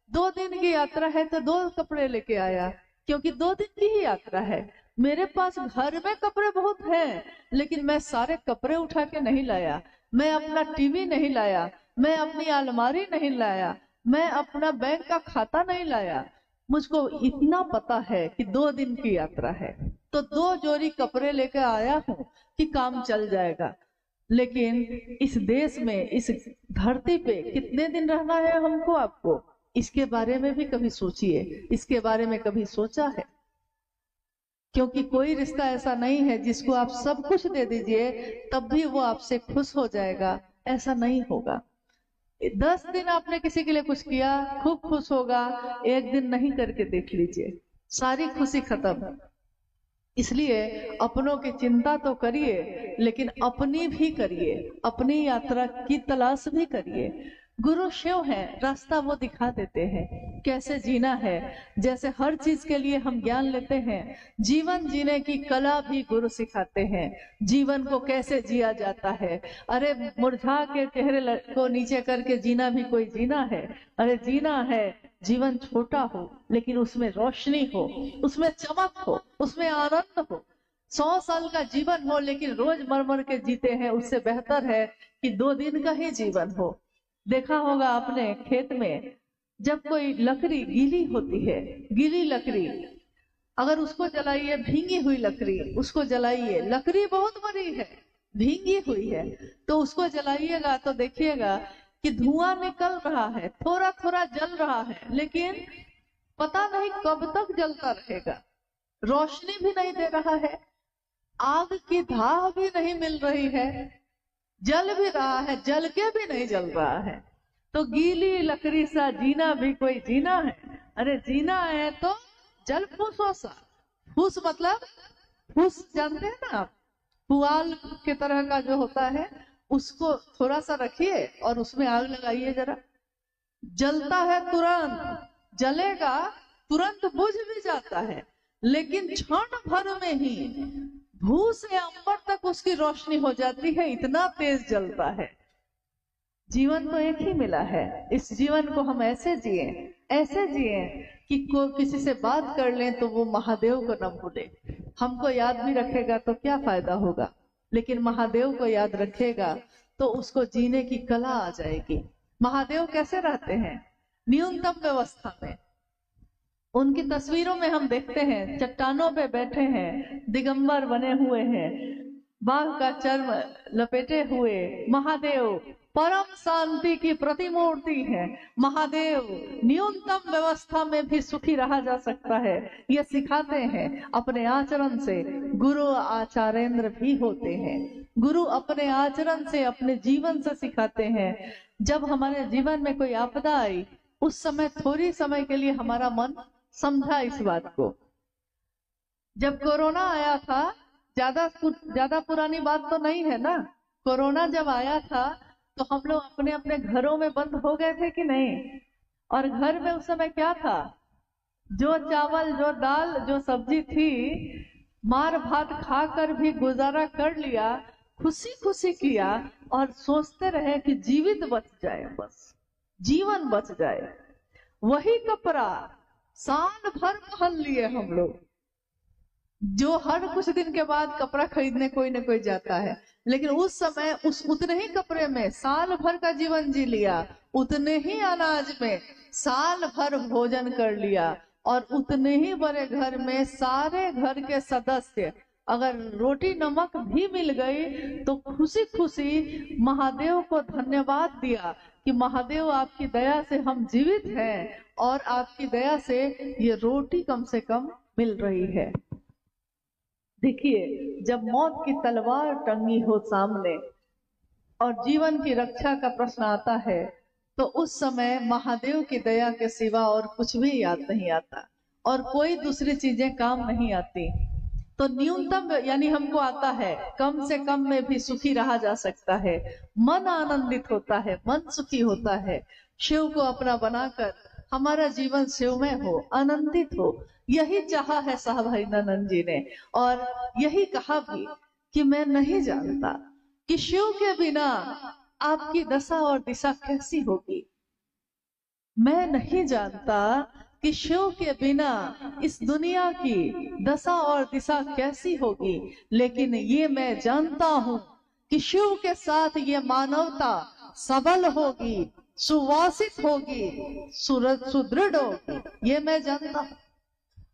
S3: 2 दिन की यात्रा है तो 2 कपड़े लेके आया, क्योंकि 2 दिन की ही यात्रा है। मेरे पास घर में कपड़े बहुत हैं, लेकिन मैं सारे कपड़े उठा के नहीं लाया, मैं अपना टीवी नहीं लाया, मैं अपनी अलमारी नहीं लाया, मैं अपना बैंक का खाता नहीं लाया। मुझको इतना पता है कि 2 दिन की यात्रा है, तो 2 जोड़ी कपड़े लेकर आया हूँ कि काम चल जाएगा। लेकिन इस देश में, इस धरती पे कितने दिन रहना है हमको, आपको? इसके बारे में भी कभी सोचिए, इसके बारे में कभी सोचा है? क्योंकि कोई रिश्ता ऐसा नहीं है जिसको आप सब कुछ दे दीजिए तब भी वो आपसे खुश हो जाएगा, ऐसा नहीं होगा। 10 दिन आपने किसी के लिए कुछ किया, खूब खुश होगा, 1 दिन नहीं करके देख लीजिए, सारी खुशी खत्म। इसलिए अपनों की चिंता तो करिए, लेकिन अपनी भी करिए, अपनी यात्रा की तलाश भी करिए। गुरु शिव हैं, रास्ता वो दिखा देते हैं कैसे जीना है। जैसे हर चीज के लिए हम ज्ञान लेते हैं, जीवन जीने की कला भी गुरु सिखाते हैं, जीवन को कैसे जिया जाता है। अरे मुरझा के चेहरे को नीचे करके जीना भी कोई जीना है? अरे जीना है, जीवन छोटा हो लेकिन उसमें रोशनी हो, उसमें चमक हो, उसमें आनंद हो। 100 साल का जीवन हो लेकिन रोज मर मर के जीते हैं, उससे बेहतर है कि 2 दिन का ही जीवन हो। देखा होगा आपने खेत में जब कोई लकड़ी गीली होती है, गीली लकड़ी अगर उसको जलाइए, भींगी हुई लकड़ी उसको जलाइए, लकड़ी बहुत बड़ी है, भींगी हुई है, तो उसको जलाइएगा तो देखिएगा कि धुआं निकल रहा है, थोड़ा थोड़ा जल रहा है, लेकिन पता नहीं कब तक जलता रहेगा। रोशनी भी नहीं दे रहा है, आग की धाह भी नहीं मिल रही है, जल भी रहा है, जल के भी नहीं जल रहा है। तो गीली लकड़ी सा जीना भी कोई जीना है? अरे जीना है तो जल फूसो सा। फूस मतलब, फूस जानते हैं ना आप, पुआल के तरह का जो होता है, उसको थोड़ा सा रखिए और उसमें आग लगाइए जरा, जलता है तुरंत, जलेगा तुरंत, बुझ भी जाता है, लेकिन क्षण भर में ही भू से अंबर तक उसकी रोशनी हो जाती है, इतना तेज जलता है। जीवन तो एक ही मिला है, इस जीवन को हम ऐसे जिए, ऐसे जिए कि किसी से बात कर लें तो वो महादेव को न भूले। हमको याद भी रखेगा तो क्या फायदा होगा, लेकिन महादेव को याद रखेगा तो उसको जीने की कला आ जाएगी। महादेव कैसे रहते हैं? न्यूनतम व्यवस्था में। उनकी तस्वीरों में हम देखते हैं चट्टानों पे बैठे हैं, दिगंबर बने हुए हैं, बाघ का चर्म लपेटे हुए महादेव परम शांति की प्रतिमूर्ति है। महादेव न्यूनतम व्यवस्था में भी सुखी रहा जा सकता है, ये सिखाते हैं अपने आचरण से। गुरु आचार्येंद्र भी होते हैं। गुरु अपने आचरण से, अपने जीवन से सिखाते हैं। जब हमारे जीवन में कोई आपदा आई, उस समय थोड़ी समय के लिए हमारा मन समझा इस बात को। जब कोरोना आया था, ज्यादा पुरानी बात तो नहीं है ना, कोरोना जब आया था तो हम लोग अपने अपने घरों में बंद हो गए थे कि नहीं? और घर में उस समय क्या था? जो चावल, जो दाल, जो सब्जी थी, मार भात खाकर भी गुजारा कर लिया, खुशी खुशी किया और सोचते रहे कि जीवित बच जाए, बस जीवन बच जाए। वही कपड़ा साल भर पहन लिए हम लोग, जो हर कुछ दिन के बाद कपड़ा खरीदने कोई ना कोई जाता है, लेकिन उस समय उतने ही कपड़े में साल भर का जीवन जी लिया, उतने ही अनाज में साल भर भोजन कर लिया, और उतने ही बड़े घर में सारे घर के सदस्य, अगर रोटी नमक भी मिल गई तो खुशी खुशी महादेव को धन्यवाद दिया कि महादेव आपकी दया से हम जीवित हैं और आपकी दया से ये रोटी कम से कम मिल रही है। देखिए, जब मौत की तलवार टंगी हो सामने और जीवन की रक्षा का प्रश्न आता है, तो उस समय महादेव की दया के सिवा और कुछ भी याद नहीं आता और कोई दूसरी चीजें काम नहीं आती। तो न्यूनतम यानी हमको आता है, कम से कम में भी सुखी रहा जा सकता है। मन आनंदित होता है, मन सुखी होता है। शिव को अपना बनाकर हमारा जीवन शिवमय हो, आनंदित हो, यही चाहा है साहब हरिनानंद जी ने। और यही कहा भी कि मैं नहीं जानता कि शिव के बिना आपकी दशा और दिशा कैसी होगी। मैं नहीं जानता कि शिव के बिना इस दुनिया की दशा और दिशा कैसी होगी, लेकिन ये मैं जानता हूँ कि शिव के साथ ये मानवता सबल होगी, सुवासित होगी, सुदृढ़ होगी, ये मैं जानता हूँ।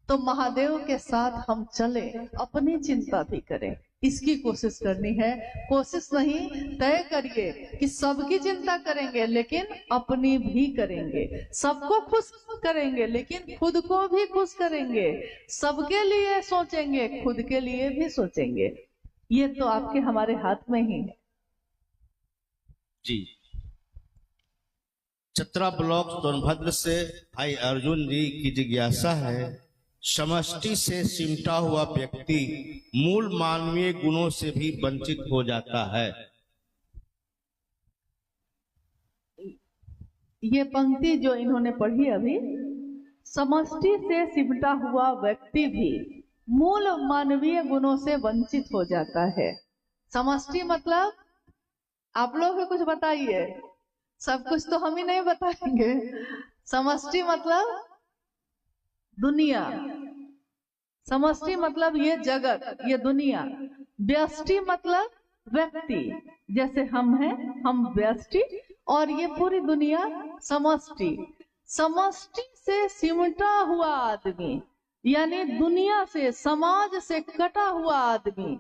S3: तो महादेव के साथ हम चले, अपनी चिंता भी करें, इसकी कोशिश करनी है। कोशिश नहीं, तय करिए कि सबकी चिंता करेंगे लेकिन अपनी भी करेंगे, सबको खुश करेंगे लेकिन खुद को भी खुश करेंगे, सबके लिए सोचेंगे, खुद के लिए भी सोचेंगे। ये तो आपके हमारे हाथ में ही है।
S2: जी, चतरा ब्लॉक सोनभद्र से भाई अर्जुन जी की जिज्ञासा है, समष्टि से सिमटा हुआ व्यक्ति मूल मानवीय गुणों से भी वंचित हो जाता है।
S3: ये पंक्ति जो इन्होंने पढ़ी अभी, समष्टि से सिमटा हुआ व्यक्ति भी मूल मानवीय गुणों से वंचित हो जाता है। समष्टि मतलब आप लोग भी कुछ बताइए, सब कुछ तो हम ही नहीं बताएंगे। समष्टि मतलब दुनिया, समष्टि मतलब ये जगत, ये दुनिया। व्यष्टि मतलब व्यक्ति, जैसे हम हैं, हम व्यष्टि, और ये पूरी दुनिया समष्टि। समष्टि से सिमटा हुआ आदमी यानी दुनिया से, समाज से कटा हुआ आदमी।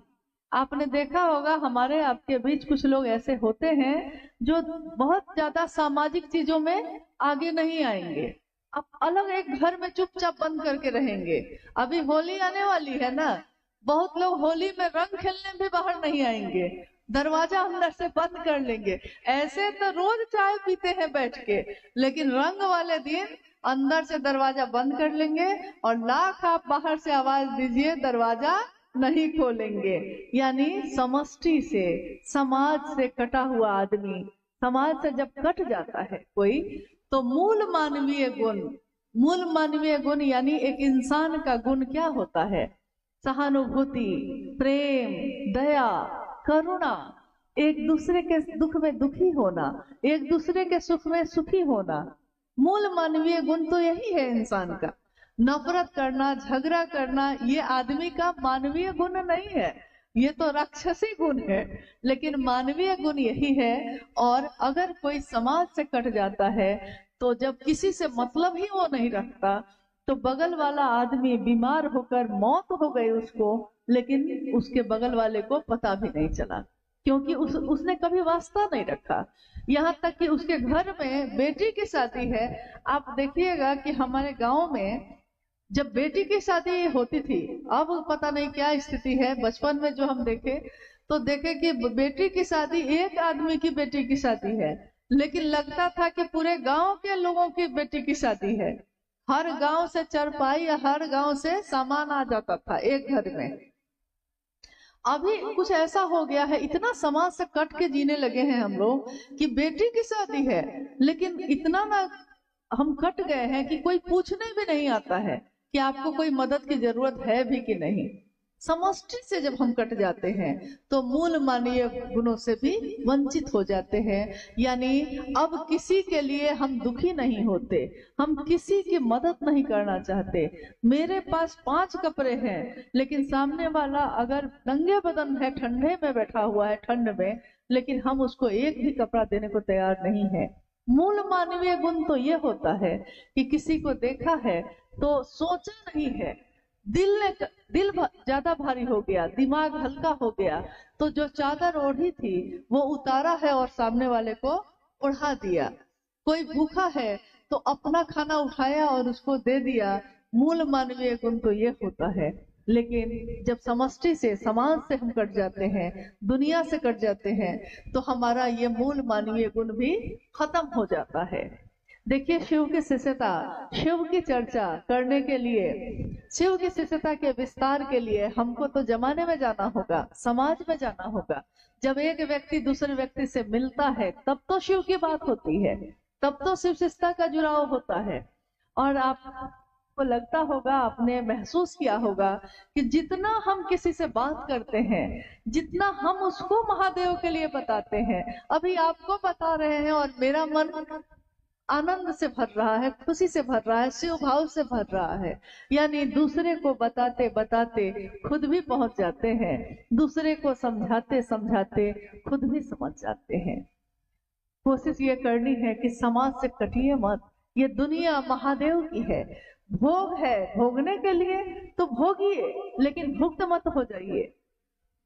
S3: आपने देखा होगा हमारे आपके बीच कुछ लोग ऐसे होते हैं जो बहुत ज्यादा सामाजिक चीजों में आगे नहीं आएंगे, अब अलग एक घर में चुपचाप बंद करके रहेंगे। अभी होली आने वाली है ना, बहुत लोग होली में रंग खेलने भी बाहर नहीं आएंगे, दरवाजा अंदर से बंद कर लेंगे। ऐसे तो रोज चाय पीते हैं बैठ के, लेकिन रंग वाले दिन अंदर से दरवाजा बंद कर लेंगे और लाख आप बाहर से आवाज दीजिए, दरवाजा नहीं खोलेंगे। यानी समष्टि से, समाज से कटा हुआ आदमी, समाज से जब कट जाता है कोई, तो मूल मानवीय गुण यानी एक इंसान का गुण क्या होता है? सहानुभूति, प्रेम, दया, करुणा, एक दूसरे के दुख में दुखी होना, एक दूसरे के सुख में सुखी होना। मूल मानवीय गुण तो यही है इंसान का। नफरत करना, झगड़ा करना, ये आदमी का मानवीय गुण नहीं है, ये तो राक्षसी गुण है, लेकिन मानवीय गुण यही है। और अगर कोई समाज से कट जाता है तो जब किसी से मतलब ही वो नहीं रखता, तो बगल वाला आदमी बीमार होकर मौत हो गई उसको, लेकिन उसके बगल वाले को पता भी नहीं चला, क्योंकि उसने कभी वास्ता नहीं रखा। यहाँ तक कि उसके घर में बेटी की शादी है। आप देखिएगा कि हमारे गांव में जब बेटी की शादी होती थी, अब पता नहीं क्या स्थिति है, बचपन में जो हम देखे तो देखे कि बेटी की शादी एक आदमी की बेटी की शादी है, लेकिन लगता था कि पूरे गांव के लोगों की बेटी की शादी है। हर गांव से चरपाई या हर गांव से सामान आ जाता था एक घर में। अभी कुछ ऐसा हो गया है, इतना समाज से कट के जीने लगे हैं हम लोग कि बेटी की शादी है, लेकिन इतना ना हम कट गए हैं कि कोई पूछने भी नहीं आता है कि आपको कोई मदद की जरूरत है भी कि नहीं। समष्टि से जब हम कट जाते हैं तो मूल मानवीय गुणों से भी वंचित हो जाते हैं। यानी अब किसी के लिए हम दुखी नहीं होते, हम किसी की मदद नहीं करना चाहते। मेरे पास 5 कपड़े हैं, लेकिन सामने वाला अगर नंगे बदन है, ठंडे में बैठा हुआ है, ठंड में, लेकिन हम उसको एक भी कपड़ा देने को तैयार नहीं है। मूल मानवीय गुण तो ये होता है कि किसी को देखा है तो सोचा नहीं है, दिल ज्यादा भारी हो गया, दिमाग हल्का हो गया, तो जो चादर ओढ़ी थी वो उतारा है और सामने वाले को ओढ़ा दिया। कोई भूखा है तो अपना खाना उठाया और उसको दे दिया। मूल मानवीय गुण तो ये होता है। लेकिन जब समष्टि से, समाज से हम कट जाते हैं, दुनिया से कट जाते हैं, तो हमारा ये मूल मानवीय गुण भी खत्म हो जाता है। देखिए, शिव की शिष्यता, शिव की चर्चा करने के लिए, शिव की शिष्यता के विस्तार के लिए हमको तो जमाने में जाना होगा, समाज में जाना होगा। जब एक व्यक्ति दूसरे व्यक्ति से मिलता है तब तो शिव की बात होती है, तब तो शिव शिष्यता का जुड़ाव होता है। और आपको लगता होगा, आपने महसूस किया होगा कि जितना हम किसी से बात करते हैं, जितना हम उसको महादेव के लिए बताते हैं, अभी आपको बता रहे हैं और मेरा मन आनंद से भर रहा है, खुशी से भर रहा है, शिव भाव से भर रहा है। यानी दूसरे को बताते बताते खुद भी पहुंच जाते हैं, दूसरे को समझाते समझाते खुद भी समझ जाते हैं। कोशिश ये करनी है कि समाज से कटिए मत। ये दुनिया महादेव की है, भोग है, भोगने के लिए तो भोगिए, लेकिन भुक्त मत हो जाइए।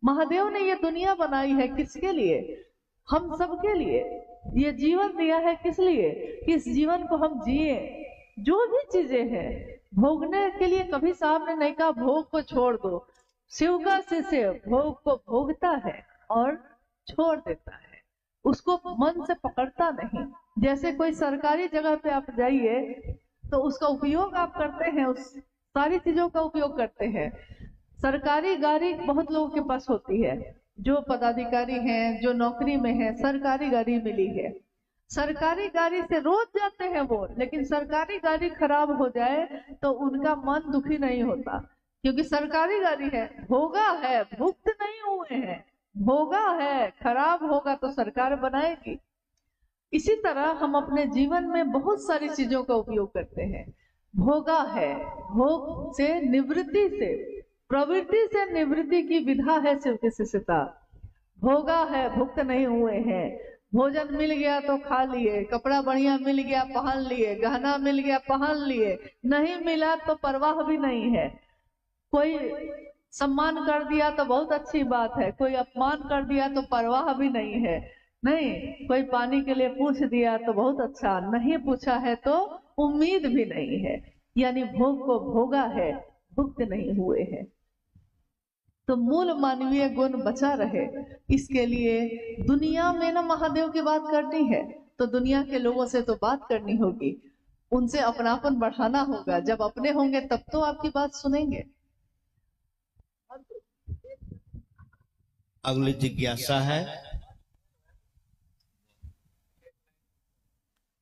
S3: महादेव ने ये दुनिया बनाई है किसके लिए? हम सबके लिए। ये जीवन दिया है किस लिए? कि इस जीवन को हम जिए। जो भी चीजें हैं भोगने के लिए, कभी साहब ने नहीं कहा भोग को छोड़ दो। शिव का शिष्य भोग को भोगता है और छोड़ देता है, उसको मन से पकड़ता नहीं। जैसे कोई सरकारी जगह पे आप जाइए तो उसका उपयोग आप करते हैं, उस सारी चीजों का उपयोग करते हैं। सरकारी गाड़ी बहुत लोगों के पास होती है, जो पदाधिकारी हैं, जो नौकरी में हैं, सरकारी गाड़ी मिली है, सरकारी गाड़ी से रोज जाते हैं वो। लेकिन सरकारी गाड़ी खराब हो जाए तो उनका मन दुखी नहीं होता, क्योंकि सरकारी गाड़ी है, भोगा है, भुक्त नहीं हुए हैं, भोगा है। खराब होगा तो सरकार बनाएगी। इसी तरह हम अपने जीवन में बहुत सारी चीजों का उपयोग करते हैं। भोगा है, भोग से निवृत्ति से, प्रवृत्ति से निवृत्ति की विधा है शिव की शिष्यता। भोगा है, भुक्त नहीं हुए हैं। भोजन मिल गया तो खा लिए, कपड़ा बढ़िया मिल गया पहन लिए, गहना मिल गया पहन लिए, नहीं मिला तो परवाह भी नहीं है। कोई सम्मान कर दिया तो बहुत अच्छी बात है, कोई अपमान कर दिया तो परवाह भी नहीं है। नहीं, कोई पानी के लिए पूछ दिया तो बहुत अच्छा, नहीं पूछा है तो उम्मीद भी नहीं है। यानी भोग को भोगा है, भुक्त नहीं हुए हैं। तो मूल मानवीय गुण बचा रहे, इसके लिए दुनिया में ना महादेव की बात करनी है तो दुनिया के लोगों से तो बात करनी होगी, उनसे अपनापन बढ़ाना होगा। जब अपने होंगे तब तो आपकी बात सुनेंगे।
S2: अगली जिज्ञासा है।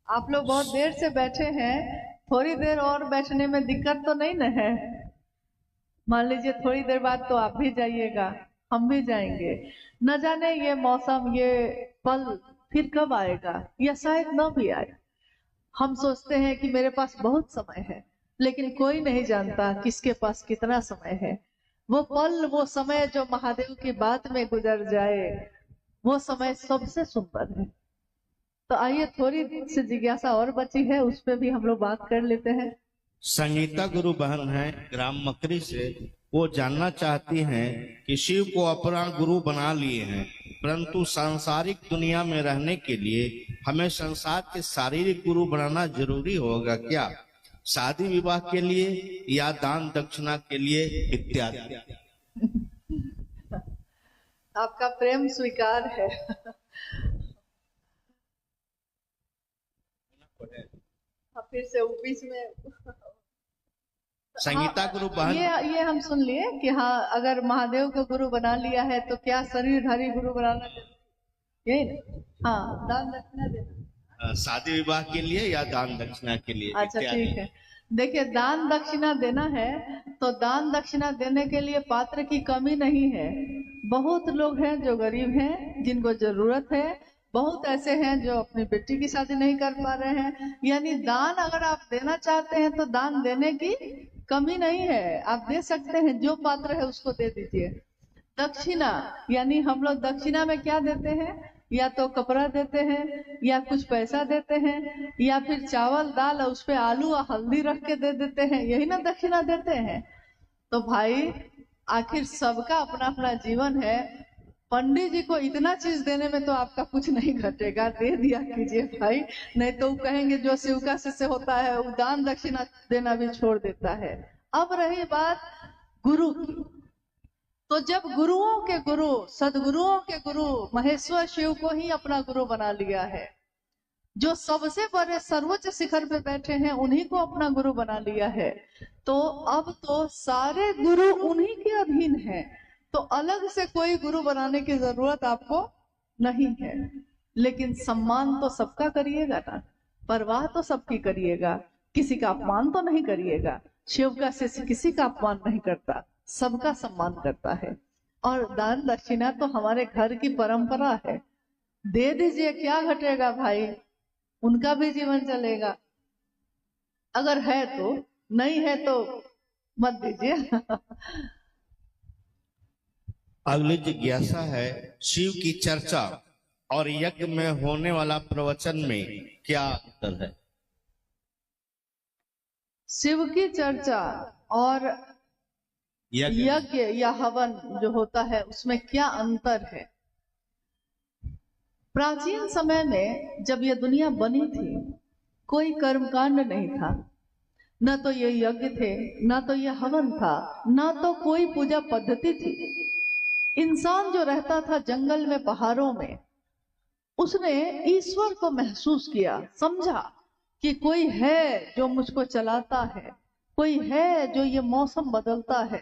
S3: आप लोग बहुत देर से बैठे हैं, थोड़ी देर और बैठने में दिक्कत तो नहीं न है? मान लीजिए थोड़ी देर बाद तो आप भी जाइएगा, हम भी जाएंगे। न जाने ये मौसम, ये पल फिर कब आएगा, या शायद न भी आए। हम सोचते हैं कि मेरे पास बहुत समय है, लेकिन कोई नहीं जानता किसके पास कितना समय है। वो पल, वो समय जो महादेव की बात में गुजर जाए, वो समय सबसे सुंदर है। तो आइए, थोड़ी सी जिज्ञासा और बची है, उस पर भी हम लोग बात कर लेते हैं।
S2: संगीता गुरु बहन है ग्राम मकरी से। वो जानना चाहती हैं कि शिव को अपना गुरु बना लिए हैं, परंतु सांसारिक दुनिया में रहने के लिए हमें संसार के शारीरिक गुरु बनाना जरूरी होगा क्या? शादी विवाह के लिए या दान दक्षिणा के लिए इत्यादि।
S3: आपका प्रेम स्वीकार है। फिर से वो बीच में
S2: संगीता गुरु बहन,
S3: ये हम सुन लिए कि हाँ, अगर महादेव को गुरु बना लिया है तो क्या शरीरधारी गुरु बनाना चाहिए, यही ना? हाँ, दान दक्षिणा देना
S2: शादी विवाह के लिए या दान दक्षिणा के लिए
S3: अच्छा,
S2: इत्यादि।
S3: ठीक है। देखिए, दान दक्षिणा देना है तो दान दक्षिणा देने के लिए पात्र की कमी नहीं है। बहुत लोग हैं जो गरीब हैं, जिनको जरूरत है। बहुत ऐसे हैं जो अपनी बेटी की शादी नहीं कर पा रहे हैं। यानी दान अगर आप देना चाहते हैं तो दान देने की कमी नहीं है, आप दे सकते हैं। जो पात्र है उसको दे दीजिए। दक्षिणा यानी हम लोग दक्षिणा में क्या देते हैं? या तो कपड़ा देते हैं, या कुछ पैसा देते हैं, या फिर चावल दाल उस पे आलू और हल्दी रख के दे देते हैं, यही ना दक्षिणा देते हैं। तो भाई, आखिर सबका अपना अपना जीवन है। पंडित जी को इतना चीज देने में तो आपका कुछ नहीं घटेगा, दे दिया कीजिए भाई। नहीं तो वो कहेंगे जो शिव का शिष्य होता है वो दान दक्षिणा देना भी छोड़ देता है। अब रही बात गुरु की, तो जब गुरुओं के गुरु, सदगुरुओं के गुरु महेश्वर शिव को ही अपना गुरु बना लिया है, जो सबसे बड़े सर्वोच्च शिखर पे बैठे हैं उन्हीं को अपना गुरु बना लिया है, तो अब तो सारे गुरु उन्हीं के अधीन हैं। तो अलग से कोई गुरु बनाने की जरूरत आपको नहीं है। लेकिन सम्मान तो सबका करिएगा ना, परवाह तो सबकी करिएगा, किसी का अपमान तो नहीं करिएगा। शिव का शिष्य किसी का अपमान नहीं करता, सबका सम्मान करता है। और दान दक्षिणा तो हमारे घर की परंपरा है, दे दीजिए, क्या घटेगा भाई, उनका भी जीवन चलेगा। अगर है तो, नहीं है तो मत दीजिए।
S2: अगली जिज्ञासा है, शिव की चर्चा और यज्ञ में होने वाला प्रवचन में क्या अंतर है?
S3: शिव की चर्चा और यज्ञ या हवन जो होता है उसमें क्या अंतर है? प्राचीन समय में जब यह दुनिया बनी थी, कोई कर्मकांड नहीं था, न तो ये यज्ञ थे, न तो ये हवन था, न तो कोई पूजा पद्धति थी। इंसान जो रहता था जंगल में, पहाड़ों में, उसने ईश्वर को महसूस किया, समझा कि कोई है जो मुझको चलाता है, कोई है जो ये मौसम बदलता है,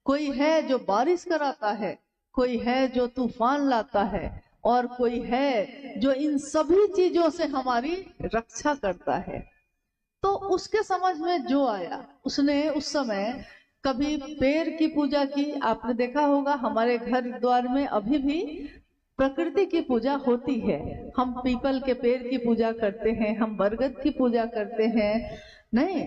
S3: कोई है जो बारिश कराता है, कोई है जो तूफान लाता है, और कोई है जो इन सभी चीजों से हमारी रक्षा करता है। तो उसके समझ में जो आया, उसने उस समय कभी पेड़ की पूजा की। आपने देखा होगा हमारे घर द्वार में अभी भी प्रकृति की पूजा होती है। हम पीपल के पेड़ की पूजा करते हैं, हम बरगद की पूजा करते हैं, नहीं,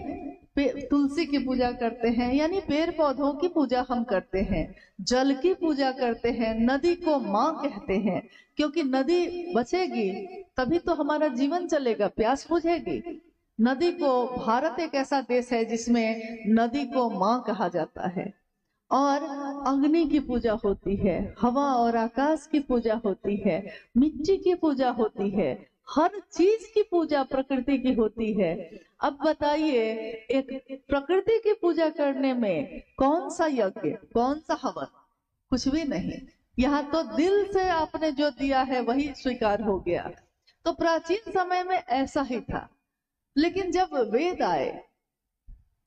S3: तुलसी की पूजा करते हैं, यानी पेड़ पौधों की पूजा हम करते हैं। जल की पूजा करते हैं, नदी को माँ कहते हैं, क्योंकि नदी बचेगी तभी तो हमारा जीवन चलेगा, प्यास बुझेगी। नदी को, भारत एक ऐसा देश है जिसमें नदी को माँ कहा जाता है। और अग्नि की पूजा होती है, हवा और आकाश की पूजा होती है, मिट्टी की पूजा होती है, हर चीज की पूजा प्रकृति की होती है। अब बताइए, एक प्रकृति की पूजा करने में कौन सा यज्ञ, कौन सा हवन? कुछ भी नहीं। यहाँ तो दिल से आपने जो दिया है वही स्वीकार हो गया। तो प्राचीन समय में ऐसा ही था। लेकिन जब वेद आए,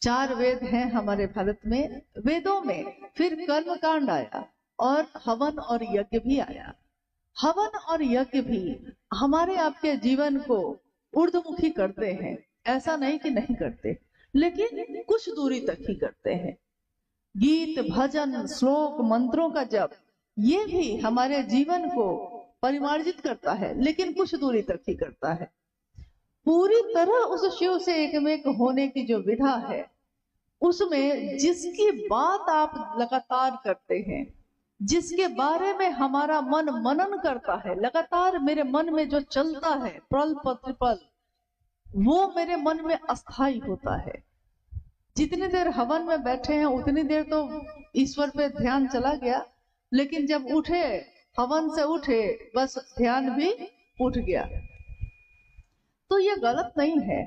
S3: 4 वेद हैं हमारे भारत में, वेदों में फिर कर्म कांड आया और हवन और यज्ञ भी आया। हवन और यज्ञ भी हमारे आपके जीवन को ऊर्ध्वमुखी करते हैं, ऐसा नहीं कि नहीं करते, लेकिन कुछ दूरी तक ही करते हैं। गीत, भजन, श्लोक, मंत्रों का जप, ये भी हमारे जीवन को परिमार्जित करता है, लेकिन कुछ दूरी तक ही करता है। पूरी तरह उस शिव से एकमेक होने की जो विधा है उसमें जिसकी बात आप लगातार करते हैं, जिसके बारे में हमारा मन मनन करता है, लगातार मेरे मन में जो चलता है पल प्रतिपल, वो मेरे मन में अस्थाई होता है। जितनी देर हवन में बैठे हैं उतनी देर तो ईश्वर पे ध्यान चला गया, लेकिन जब उठे, हवन से उठे, बस ध्यान भी उठ गया। तो ये गलत नहीं है,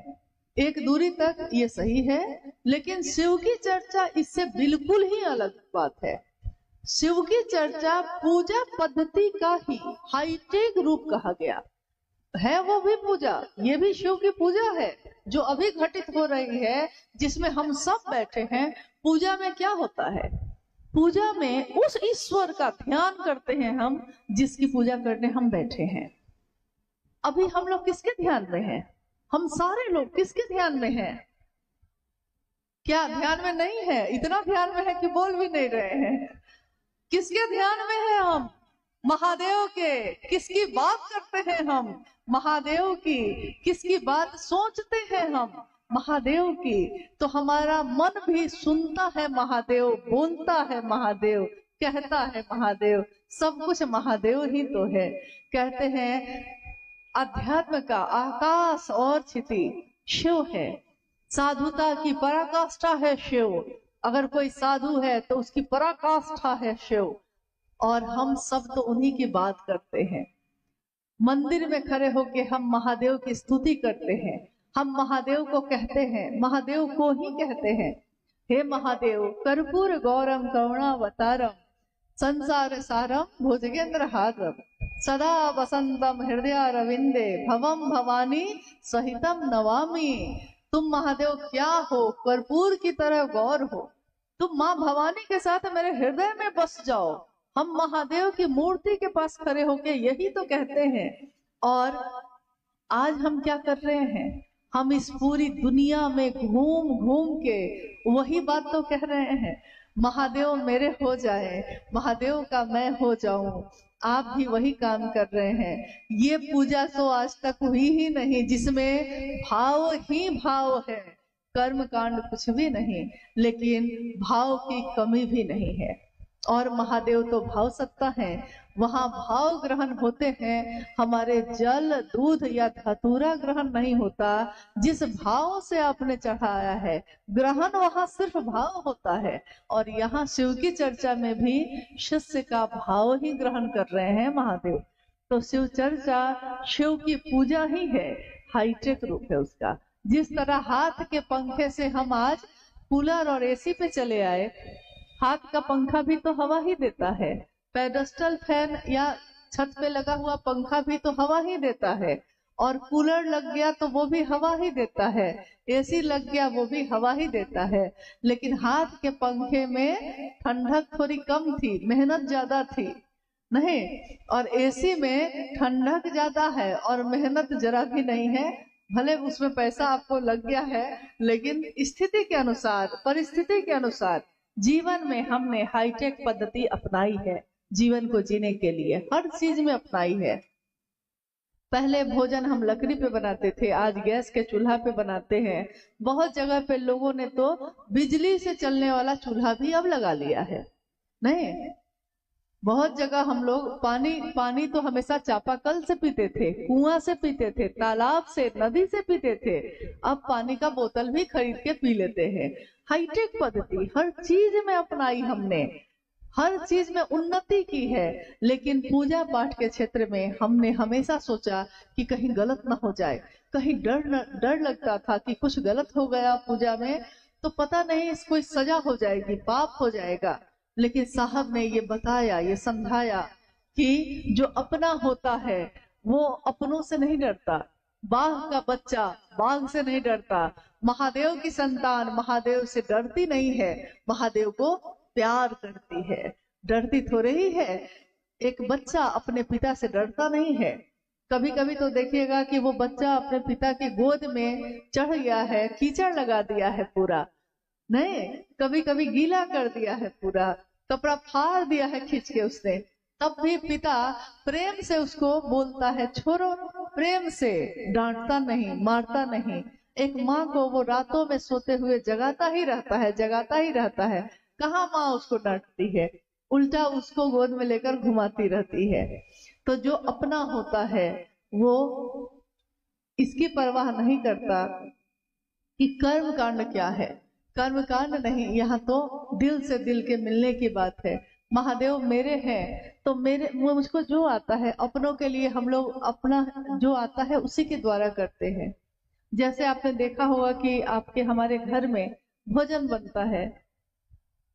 S3: एक दूरी तक ये सही है, लेकिन शिव की चर्चा इससे बिल्कुल ही अलग बात है। शिव की चर्चा पूजा पद्धति का ही हाईटेक रूप कहा गया है। वो भी पूजा, ये भी शिव की पूजा है जो अभी घटित हो रही है, जिसमें हम सब बैठे हैं। पूजा में क्या होता है? पूजा में उस ईश्वर का ध्यान करते हैं हम, जिसकी पूजा करने हम बैठे हैं। अभी हम लोग किसके ध्यान में हैं? हम सारे लोग किसके ध्यान में हैं? क्या ध्यान में नहीं है? इतना ध्यान में है कि बोल भी नहीं रहे हैं। किसके ध्यान में है हम? महादेव के। किसकी बात करते हैं हम? महादेव की। किसकी बात सोचते हैं हम? महादेव की। तो हमारा मन भी सुनता है महादेव, बोलता है महादेव, कहता है महादेव, सब कुछ महादेव ही तो है। कहते हैं अध्यात्म का आकाश और क्षिति शिव है, साधुता की पराकाष्ठा है शिव। अगर कोई साधु है तो उसकी पराकाष्ठा है शिव, और हम सब तो उन्हीं की बात करते हैं। मंदिर में खड़े होके हम महादेव की स्तुति करते हैं, हम महादेव को कहते हैं, महादेव को ही कहते हैं, हे महादेव कर्पूर गौरम करुणावतारम संसार सारम भुजगेंद्र हारम सदा वसंतम हृदय रविंदे भवम भवानी सहितम नवामि। तुम महादेव क्या हो? कर्पूर की तरह गौर हो। तुम माँ भवानी के साथ मेरे हृदय में बस जाओ। हम महादेव की मूर्ति के पास खड़े होके यही तो कहते हैं। और आज हम क्या कर रहे हैं? हम इस पूरी दुनिया में घूम घूम के वही बात तो कह रहे हैं, महादेव मेरे हो जाए, महादेव का मैं हो जाऊं। आप भी वही काम कर रहे हैं। ये पूजा तो आज तक हुई ही नहीं जिसमें भाव ही भाव है, कर्म कांड कुछ भी नहीं, लेकिन भाव की कमी भी नहीं है। और महादेव तो भाव सत्ता है, वहां भाव ग्रहण होते हैं। हमारे जल दूध या धतूरा ग्रहण नहीं होता। जिस भाव से आपने चढ़ाया है ग्रहण वहां सिर्फ भाव होता है। और यहाँ शिव की चर्चा में भी शिष्य का भाव ही ग्रहण कर रहे हैं महादेव। तो शिव चर्चा शिव की पूजा ही है, हाईटेक रूप है उसका। जिस तरह हाथ के पंखे से हम आज कूलर और एसी पे चले आए, हाथ का पंखा भी तो हवा ही देता है, पेडेस्टल फैन या छत पे लगा हुआ पंखा भी तो हवा ही देता है, और कूलर लग गया तो वो भी हवा ही देता है, एसी लग गया वो भी हवा ही देता है। लेकिन हाथ के पंखे में ठंडक थोड़ी कम थी, मेहनत ज्यादा थी नहीं, और एसी में ठंडक ज्यादा है और मेहनत जरा भी नहीं है। भले उसमें पैसा आपको लग गया है, लेकिन स्थिति के अनुसार, परिस्थिति के अनुसार जीवन में हमने हाईटेक पद्धति अपनाई है। जीवन को जीने के लिए हर चीज में अपनाई है। पहले भोजन हम लकड़ी पे बनाते थे, आज गैस के चूल्हा पे बनाते हैं। बहुत जगह पे लोगों ने तो बिजली से चलने वाला चूल्हा भी अब लगा लिया है। नहीं, बहुत जगह हम लोग पानी तो हमेशा चापाकल से पीते थे, कुआं से पीते थे, तालाब से, नदी से पीते थे। अब पानी का बोतल भी खरीद के पी लेते हैं। हाईटेक पद्धति हर चीज में अपनाई हमने, हर चीज में उन्नति की है। लेकिन पूजा पाठ के क्षेत्र में हमने हमेशा सोचा कि कहीं गलत ना हो जाए। कहीं डर लगता था कि कुछ गलत हो गया पूजा में तो पता नहीं इसको सजा हो जाएगी, पाप हो जाएगा। लेकिन साहब ने ये बताया, ये समझाया कि जो अपना होता है वो अपनों से नहीं डरता। बाघ का बच्चा बाघ से नहीं डरता। महादेव की संतान महादेव से डरती नहीं है, महादेव को प्यार करती है, डरती थोड़े ही है। एक बच्चा अपने पिता से डरता नहीं है। कभी कभी तो देखिएगा कि वो बच्चा अपने पिता की गोद में चढ़ गया है, कीचड़ लगा दिया है पूरा, नहीं, कभी कभी गीला कर दिया है, पूरा कपड़ा फाड़ दिया है खींच के उसने, तब भी पिता प्रेम से उसको बोलता है छोड़ो, प्रेम से, डांटता नहीं, मारता नहीं। एक माँ को वो रातों में सोते हुए जगाता ही रहता है, जगाता ही रहता है। कहाँ माँ उसको डांटती है, उल्टा उसको गोद में लेकर घुमाती रहती है। तो जो अपना होता है वो इसकी परवाह नहीं करता कि कर्म कांड क्या है। कर्म कांड नहीं, यहाँ तो दिल से दिल के मिलने की बात है। महादेव मेरे हैं तो मेरे मुझको जो आता है अपनों के लिए हम लोग अपना जो आता है उसी के द्वारा करते हैं। जैसे आपने देखा होगा कि आपके हमारे घर में भोजन बनता है,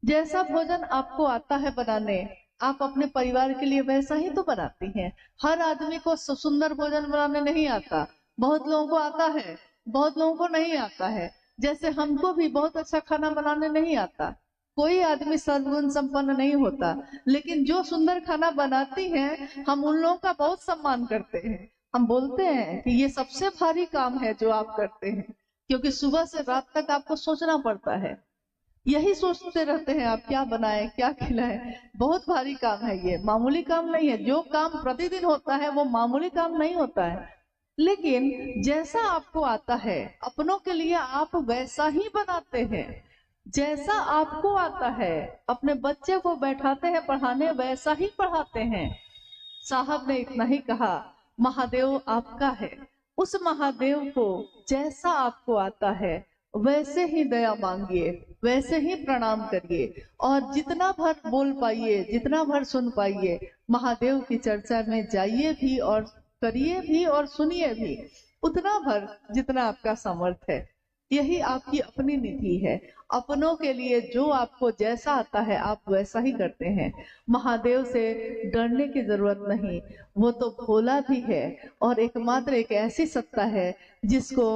S3: जैसा भोजन आपको आता है बनाने आप अपने परिवार के लिए वैसा ही तो बनाती हैं। हर आदमी को सुंदर भोजन बनाने नहीं आता, बहुत लोगों को आता है, बहुत लोगों को नहीं आता है। जैसे हमको भी बहुत अच्छा खाना बनाने नहीं आता, कोई आदमी सर्वगुण संपन्न नहीं होता, लेकिन जो सुंदर खाना बनाती हैं हम उन लोगों का बहुत सम्मान करते हैं। हम बोलते हैं कि ये सबसे भारी काम है जो आप करते हैं, क्योंकि सुबह से रात तक आपको सोचना पड़ता है, यही सोचते रहते हैं आप क्या बनाएं क्या खिलाएं। बहुत भारी काम है, ये मामूली काम नहीं है। जो काम प्रतिदिन होता है वो मामूली काम नहीं होता है। लेकिन जैसा आपको आता है अपनों के लिए आप वैसा ही बनाते हैं। जैसा आपको आता है अपने बच्चे को बैठाते हैं पढ़ाने, वैसा ही पढ़ाते हैं। साहब ने इतना ही कहा, महादेव आपका है, उस महादेव को जैसा आपको आता है वैसे ही दया मांगिए, वैसे ही प्रणाम करिए, और जितना भर बोल पाइए, जितना भर सुन पाइए, महादेव की चर्चा में जाइए भी और करिए भी और सुनिए भी, उतना भर जितना आपका सामर्थ्य है। यही आपकी अपनी निधि है। अपनों के लिए जो आपको जैसा आता है आप वैसा ही करते हैं। महादेव से डरने की जरूरत नहीं, वो तो भोला भी है और एकमात्र एक ऐसी सत्ता है जिसको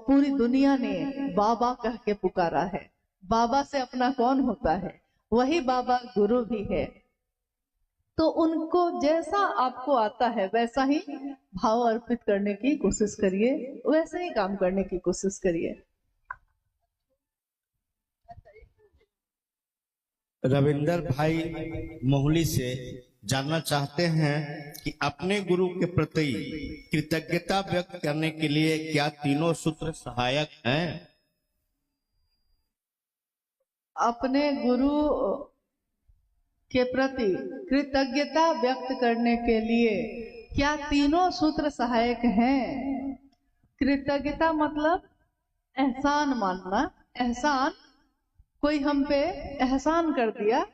S3: पूरी दुनिया ने बाबा कह के पुकारा है। बाबा से अपना कौन होता है, वही बाबा गुरु भी है। तो उनको जैसा आपको आता है वैसा ही भाव अर्पित करने की कोशिश करिए, वैसे ही काम करने की कोशिश करिए।
S2: रविंदर भाई मोहली से जानना चाहते हैं कि अपने गुरु के प्रति कृतज्ञता व्यक्त करने के लिए क्या तीनों सूत्र सहायक हैं?
S3: अपने गुरु के प्रति कृतज्ञता व्यक्त करने के लिए क्या तीनों सूत्र सहायक हैं? कृतज्ञता मतलब एहसान मानना। एहसान, कोई हम पे एहसान कर दिया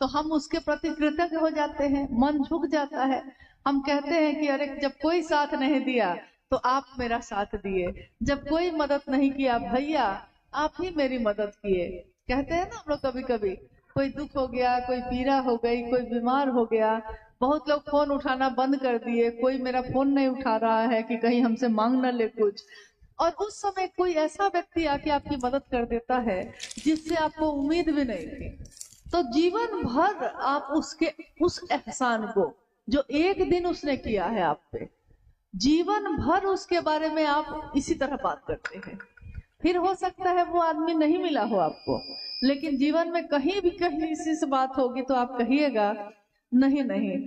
S3: तो हम उसके प्रति कृतज्ञ हो जाते हैं, मन झुक जाता है। हम कहते हैं कि अरे जब कोई साथ नहीं दिया तो आप मेरा साथ दिए, जब कोई मदद नहीं किया भैया आप ही मेरी मदद किए। कहते हैं ना हम लोग कभी कभी, कोई दुख हो गया, कोई पीड़ा हो गई, कोई बीमार हो गया, बहुत लोग फोन उठाना बंद कर दिए, कोई मेरा फोन नहीं उठा रहा है कि कहीं हमसे मांग न ले कुछ, और उस समय कोई ऐसा व्यक्ति आके आपकी मदद कर देता है जिससे आपको उम्मीद भी नहीं थी, तो जीवन भर आप उसके उस एहसान को जो एक दिन उसने किया है आप पे, जीवन भर उसके बारे में आप इसी तरह बात करते हैं। फिर हो सकता है वो आदमी नहीं मिला हो आपको, लेकिन जीवन में कहीं भी कहीं इसी से बात होगी तो आप कहिएगा नहीं नहीं,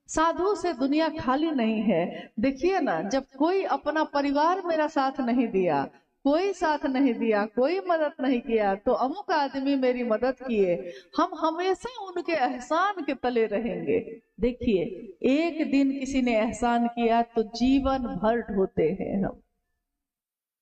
S3: साधु से दुनिया खाली नहीं है। देखिए ना, जब कोई अपना परिवार मेरा साथ नहीं दिया, कोई साथ नहीं दिया, कोई मदद नहीं किया, तो अमुक आदमी मेरी मदद किए, हम हमेशा उनके एहसान के तले रहेंगे। देखिए, एक दिन किसी ने एहसान किया तो जीवन भर ढोते हैं हम।